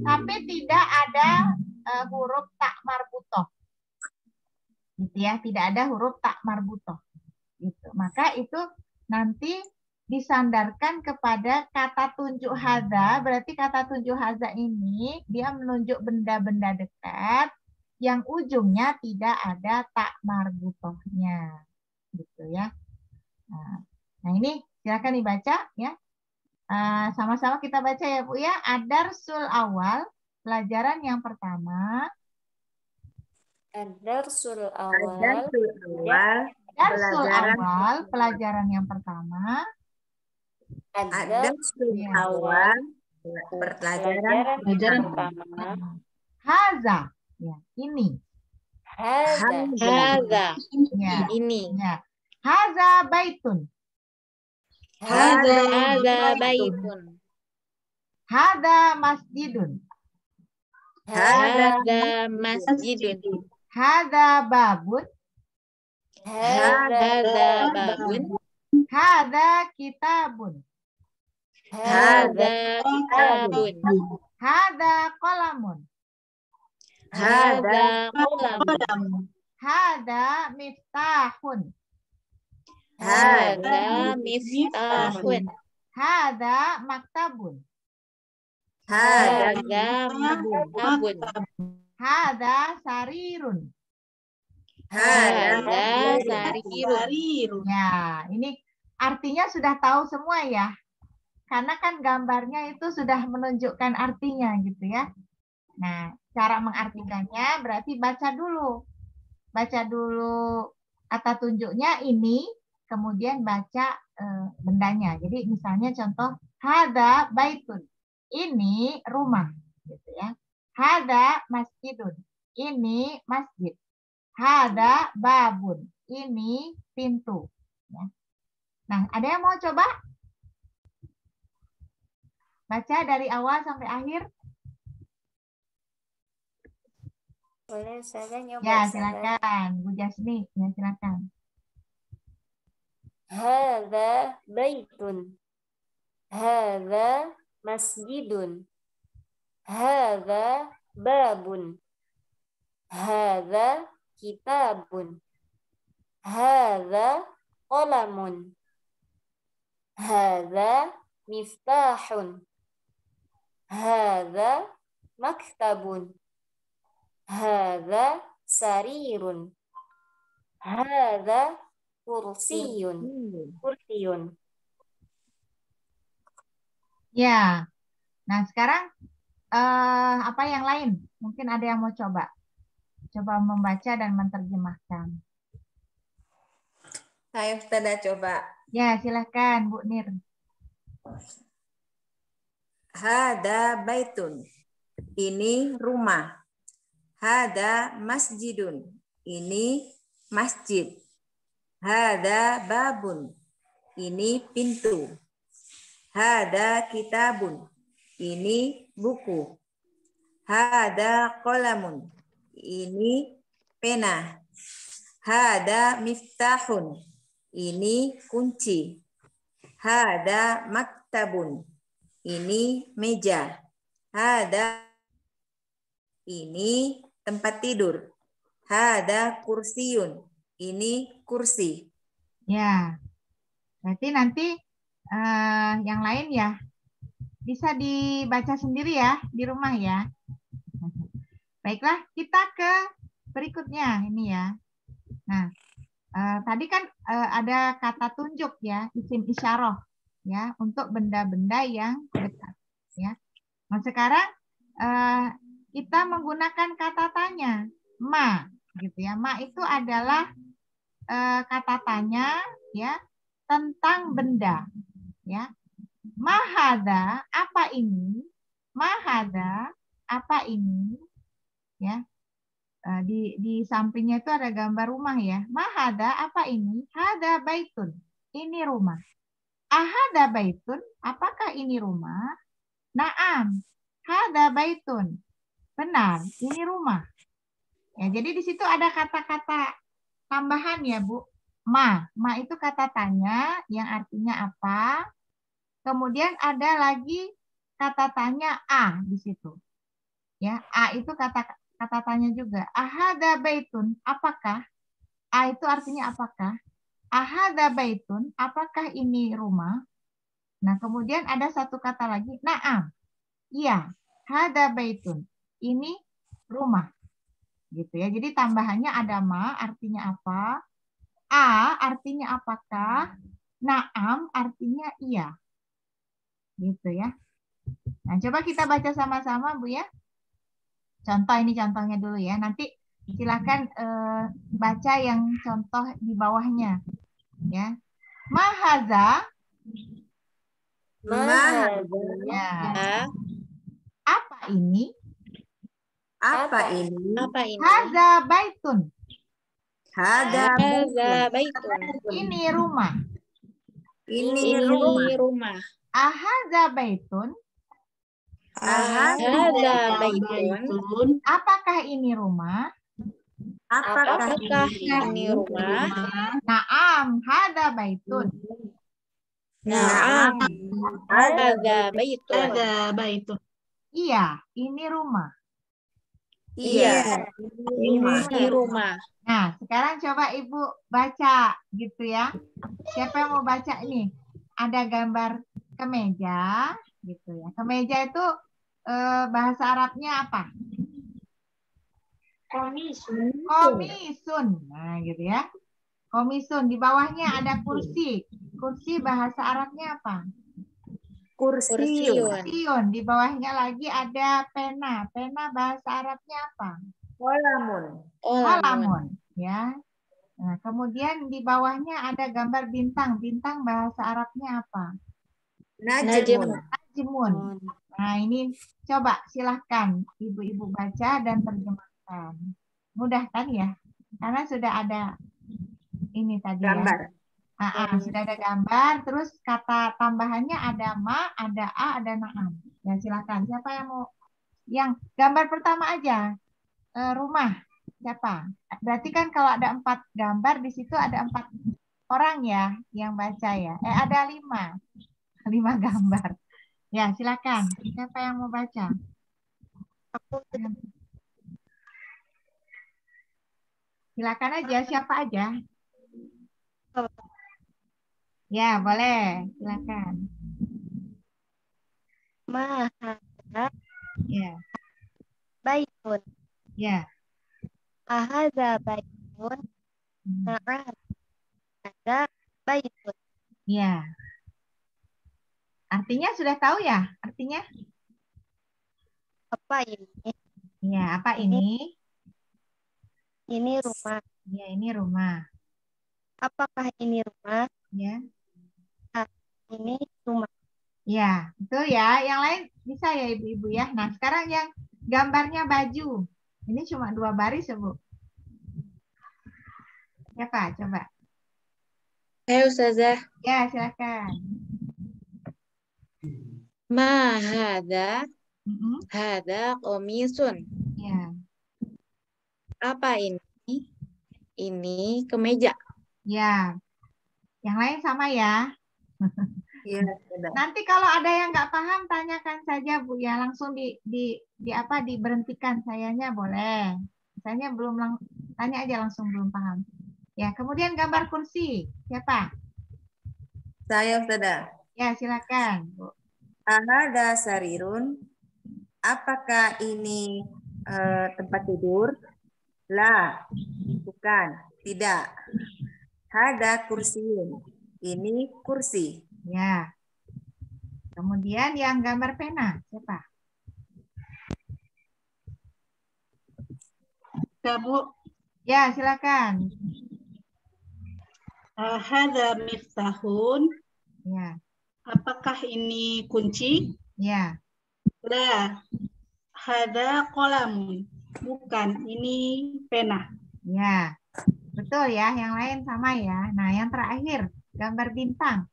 tapi tidak ada huruf tak marbutoh, gitu ya, tidak ada huruf tak marbutoh, gitu. Maka itu nanti disandarkan kepada kata tunjuk hadza, berarti kata tunjuk hadza ini dia menunjuk benda-benda dekat yang ujungnya tidak ada tak marbutohnya, gitu ya. Nah ini silakan dibaca ya. Sama-sama kita baca ya Bu ya. Ad-darsul awal, pelajaran yang pertama. Ad-darsul awal. Darsul awal, pelajaran yang pertama. Ad-darsul Ya. awal. Pelajaran pertama. Haza, ya ini. Haza. Ya. Ini. Ya. Haza baitun. Haza baitun. Hada masjidun. Haza masjidun. Hada babun. Haza babun. Hada kitabun. Haza kitabun. Hada qalamun. Haza qalam. Hada miftahun. Haza miftahun. Hada maktabun. Haza maktabun. Hada sarirun. Haza sarirun. Ya, ini artinya sudah tahu semua ya. Karena kan gambarnya itu sudah menunjukkan artinya gitu ya. Nah, cara mengartikannya berarti baca dulu. Baca dulu kata tunjuknya ini, kemudian baca bendanya. Jadi misalnya contoh hada baitun. Ini rumah gitu ya. Hada masjidun. Ini masjid. Hada babun. Ini pintu. Ya. Nah, ada yang mau coba? Baca dari awal sampai akhir. Boleh saya nyoba. Ya, silakan. Bu Jasmi, ya silakan. Hadza baitun. Hadza masjidun. Hadza babun. Hadza kitabun. Hadza qalamun. Hadza miftahun. Hadza maktabun. Hadza sarirun. Hadza kursiyun. Ya. Nah, sekarang apa yang lain? Mungkin ada yang mau coba. Coba membaca dan menerjemahkan. Saya sudah coba. Ya, silahkan Bu Nir. Hada baitun. Ini rumah. Hada masjidun. Ini masjid. Hada babun. Ini pintu. Hada kitabun. Ini buku. Hada qalamun. Ini pena. Hada miftahun. Ini kunci. Hada maktabun. Ini meja. Hada, ini tempat tidur. Hada kursiyun, ini kursi. Ya, berarti nanti yang lain ya bisa dibaca sendiri ya di rumah ya. Baiklah, kita ke berikutnya ini ya. Nah, tadi kan ada kata tunjuk ya, isim isyarah ya, untuk benda-benda yang dekat ya. Nah, sekarang kita menggunakan kata tanya, ma gitu ya. Ma itu adalah kata tanya ya tentang benda ya. Mahada, apa ini? Mahada, apa ini? Ya. Di sampingnya itu ada gambar rumah ya. Mahada, apa ini? Hada baitun. Ini rumah. Ahada baitun, apakah ini rumah? Naam. Hada baitun. Benar, ini rumah. Ya, jadi di situ ada kata-kata tambahan ya, Bu. Ma itu kata tanya yang artinya apa? Kemudian ada lagi kata tanya a di situ. Ya, a itu kata tanya juga. Ahada baitun, apakah? A itu artinya apakah? Ahada baitun, apakah ini rumah? Nah, kemudian ada satu kata lagi, naam. Iya, hada baitun. Ini rumah. Gitu ya. Jadi tambahannya ada ma, artinya apa? A artinya apakah? Naam artinya iya. Gitu ya. Nah, coba kita baca sama-sama, Bu ya. Contoh ini contohnya dulu ya. Nanti silakan baca yang contoh di bawahnya. Ya. Mahaza. Ya. Apa ini? Apa ini? Apa ini? Haza baitun. Hada baitun. Ini rumah. ini rumah. Ahaza baitun. Hada baitun. Apakah ini rumah? Apakah ini rumah? Naam, hada baitun. Naam. Hada baitun. Iya, ini rumah. Iya. Ini rumah. Nah, sekarang coba Ibu baca gitu ya. Siapa yang mau baca ini? Ada gambar kemeja gitu ya. Kemeja itu bahasa Arabnya apa? Komisun. Nah, gitu ya. Komisun. Di bawahnya ada kursi. Kursi bahasa Arabnya apa? Kursiun. Kursiun. Di bawahnya lagi ada pena. Pena bahasa Arabnya apa? Qalamun. Ya. Nah, kemudian di bawahnya ada gambar bintang. Bintang bahasa Arabnya apa? Najmun. Nah, ini coba silahkan ibu-ibu baca dan terjemahkan. Mudah kan ya? Karena sudah ada ini tadi Gambar. ya. Sudah ada gambar, terus kata tambahannya ada ma, ada a, ada naam. Ya silahkan. Siapa yang mau? Yang gambar pertama aja. Rumah. Siapa? Berarti kan kalau ada 4 gambar, di situ ada 4 orang ya yang baca ya. Ada 5. 5 gambar. Ya, silakan. Siapa yang mau baca? Silakan aja, siapa aja. Ya, boleh. Silakan. Mahada Ya. baitun. Ya. Ahada baitun. Na'am. Ada baitun. Ya. Artinya sudah tahu ya? Artinya? Apa ini? Ya, apa ini? Ini rumah. Ya, ini rumah. Apakah ini rumah? Ya. Ini rumah. Ya, betul ya. Yang lain bisa ya ibu-ibu ya. Nah, sekarang yang gambarnya baju. Ini cuma 2 baris ya, Bu. Siapa? Coba. Ayo Ustazah. Ya, silakan. Ma hada Mm-mm. hada komisun. Ya. Apa ini? Ini kemeja. Ya. Yang lain sama ya. Iya, sudah. Nanti kalau ada yang nggak paham, tanyakan saja Bu ya, langsung diberhentikan sayanya boleh. Misalnya tanya aja langsung belum paham. Ya, kemudian gambar kursi. Siapa? Saya sudah. Ya, silakan, Bu. Ahada sarirun. Apakah ini tempat tidur? La, bukan, tidak. Hada kursiun. Ini kursi. Ya. Kemudian yang gambar pena, siapa? Bu, Ya, silakan. hadza miftahun. Ya, Apakah ini kunci? ya. La, hadza qalamun. Bukan, ini pena. Ya. Betul ya, yang lain sama ya. Nah, yang terakhir, gambar bintang.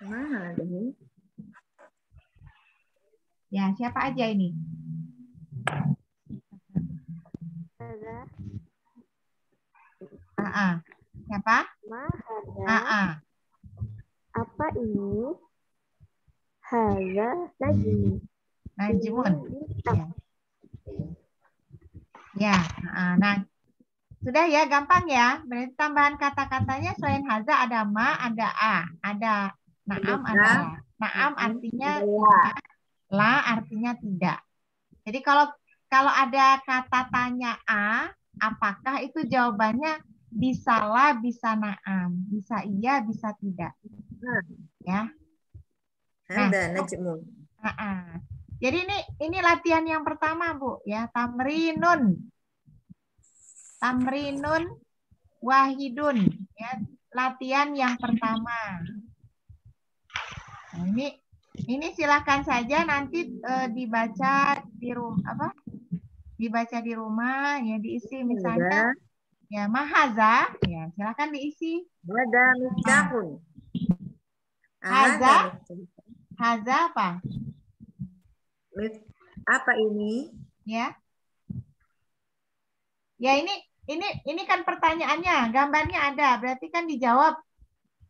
Mana ini? Ya, siapa aja ini? Siapa? Mahada. Apa ini? Hadza najmi. Najmun. Ya. Nah, sudah ya, gampang ya. Berarti tambahan kata-katanya selain haza ada ma, ada a, ada naam, ada la. Naam artinya tidak, la artinya tidak. Jadi kalau ada kata tanya a, apakah itu jawabannya bisa la, bisa naam, bisa iya, bisa tidak. Ya. Hada najmun. Jadi ini latihan yang pertama, Bu, ya, tamrinun. Tamrinun wahidun, ya, latihan yang pertama. Nah, ini silakan saja nanti dibaca di rumah dibaca di rumah, ya, diisi misalnya ya mahaza, ya, silakan diisi. Hada miftahun. Haza apa? Apa ini? Ya. Ya, ini kan pertanyaannya, gambarnya ada, berarti kan dijawab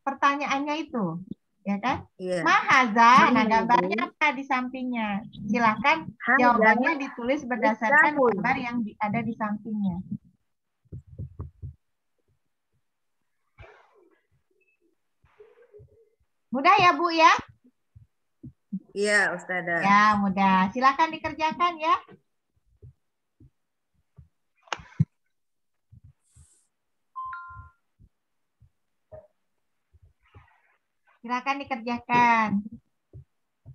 pertanyaannya itu, ya kan? Iya. Mahaza, nah gambarnya apa di sampingnya? Silakan jawabannya ditulis berdasarkan gambar yang ada di sampingnya. Mudah ya, Bu ya? Iya, Ustazah. Ya, mudah. Silakan dikerjakan ya. Silakan dikerjakan.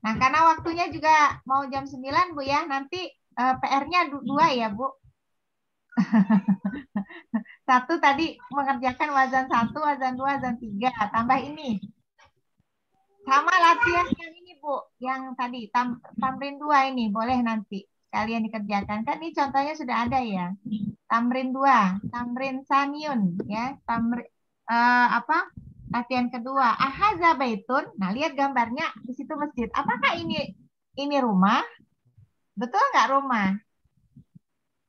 Nah, karena waktunya juga mau jam 9, Bu ya. Nanti PR-nya 2 ya, Bu. Satu tadi mengerjakan wazan 1, wazan 2, wazan 3. Tambah ini. Sama latihan yang ini, Bu. Yang tadi, tamrin 2 ini. Boleh nanti kalian dikerjakan. Kan ini contohnya sudah ada ya. Tamrin 2. Tamrin saniun. Ya. Tamrin, latihan kedua. Ahaza baitun. Nah, lihat gambarnya. Di situ masjid. Apakah ini rumah? Betul nggak rumah?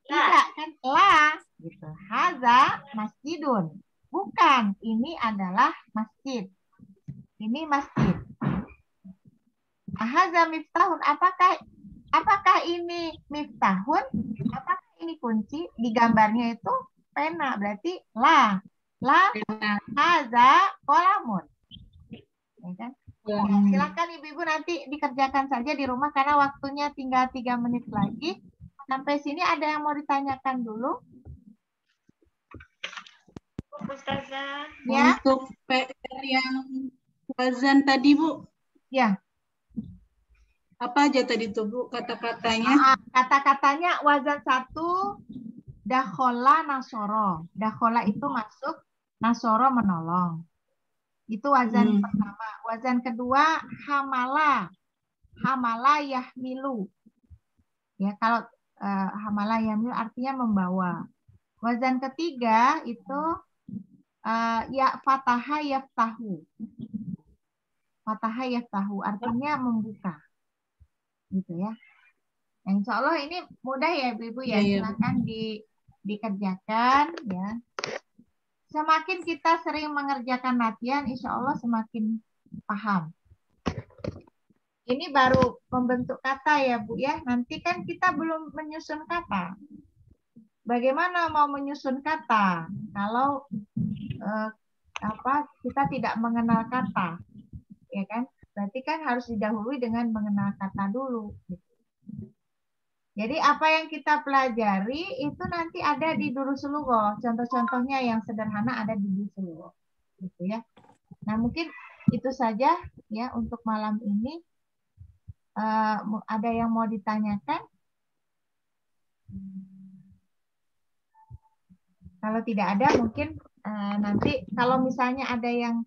Tidak, kan? La. Gitu. Haza masjidun. Bukan. Ini adalah masjid. Ini masjid. Ahaza miftahun. Apakah ini miftahun? Apakah ini kunci? Di gambarnya itu pena. Berarti la. La haza qalamun. Ya kan? Ya, silakan Ibu-ibu nanti dikerjakan saja di rumah karena waktunya tinggal 3 menit lagi. Sampai sini ada yang mau ditanyakan dulu? Ustazah. Ya. Untuk PR yang wazan tadi, Bu. Ya. Apa aja tadi tuh, Bu, kata-katanya? Kata-katanya wazan 1 dakhola nasoro. Dakhola itu masuk, nasoro menolong. Itu wazan pertama. Wazan kedua hamala. Hamala yahmilu. Ya, kalau hamala yahmilu artinya membawa. Wazan ketiga itu ya fataha yaftahu. Fataha yaftahu artinya membuka. Gitu ya. Nah, insya Allah ini mudah ya Ibu-ibu ya. Silakan dikerjakan ya. semakin kita sering mengerjakan latihan, insya Allah semakin paham. Ini baru membentuk kata ya Bu ya. Nanti kan kita belum menyusun kata. Bagaimana mau menyusun kata kalau kita tidak mengenal kata, ya kan? Berarti kan harus didahului dengan mengenal kata dulu. Jadi apa yang kita pelajari itu nanti ada di Durusul Lughah. Contoh-contohnya yang sederhana ada di Durusul Lughah, gitu ya. Nah mungkin itu saja ya untuk malam ini. Ada yang mau ditanyakan? Kalau tidak ada mungkin nanti kalau misalnya ada yang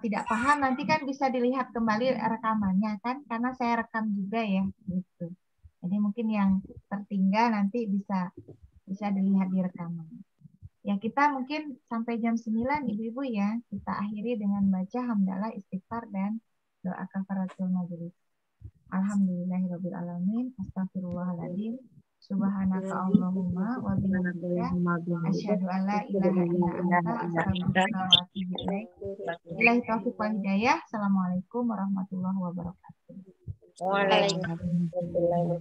tidak paham nanti kan bisa dilihat kembali rekamannya kan karena saya rekam juga ya gitu. Jadi mungkin yang tertinggal nanti bisa dilihat di rekaman. Ya kita mungkin sampai jam 9 Ibu-ibu ya kita akhiri dengan baca hamdalah, istighfar dan doa kafaratul majelis. Alhamdulillahirabbil alamin, astagfirullahaladzim. Subhanaka Allahumma wa bihamdika asyhadu an la ilaha illa anta astaghfiruka wa atubu ilaik. Billahi taufiq wal hidayah. Assalamualaikum warahmatullahi wabarakatuh. Waalaikumsalam.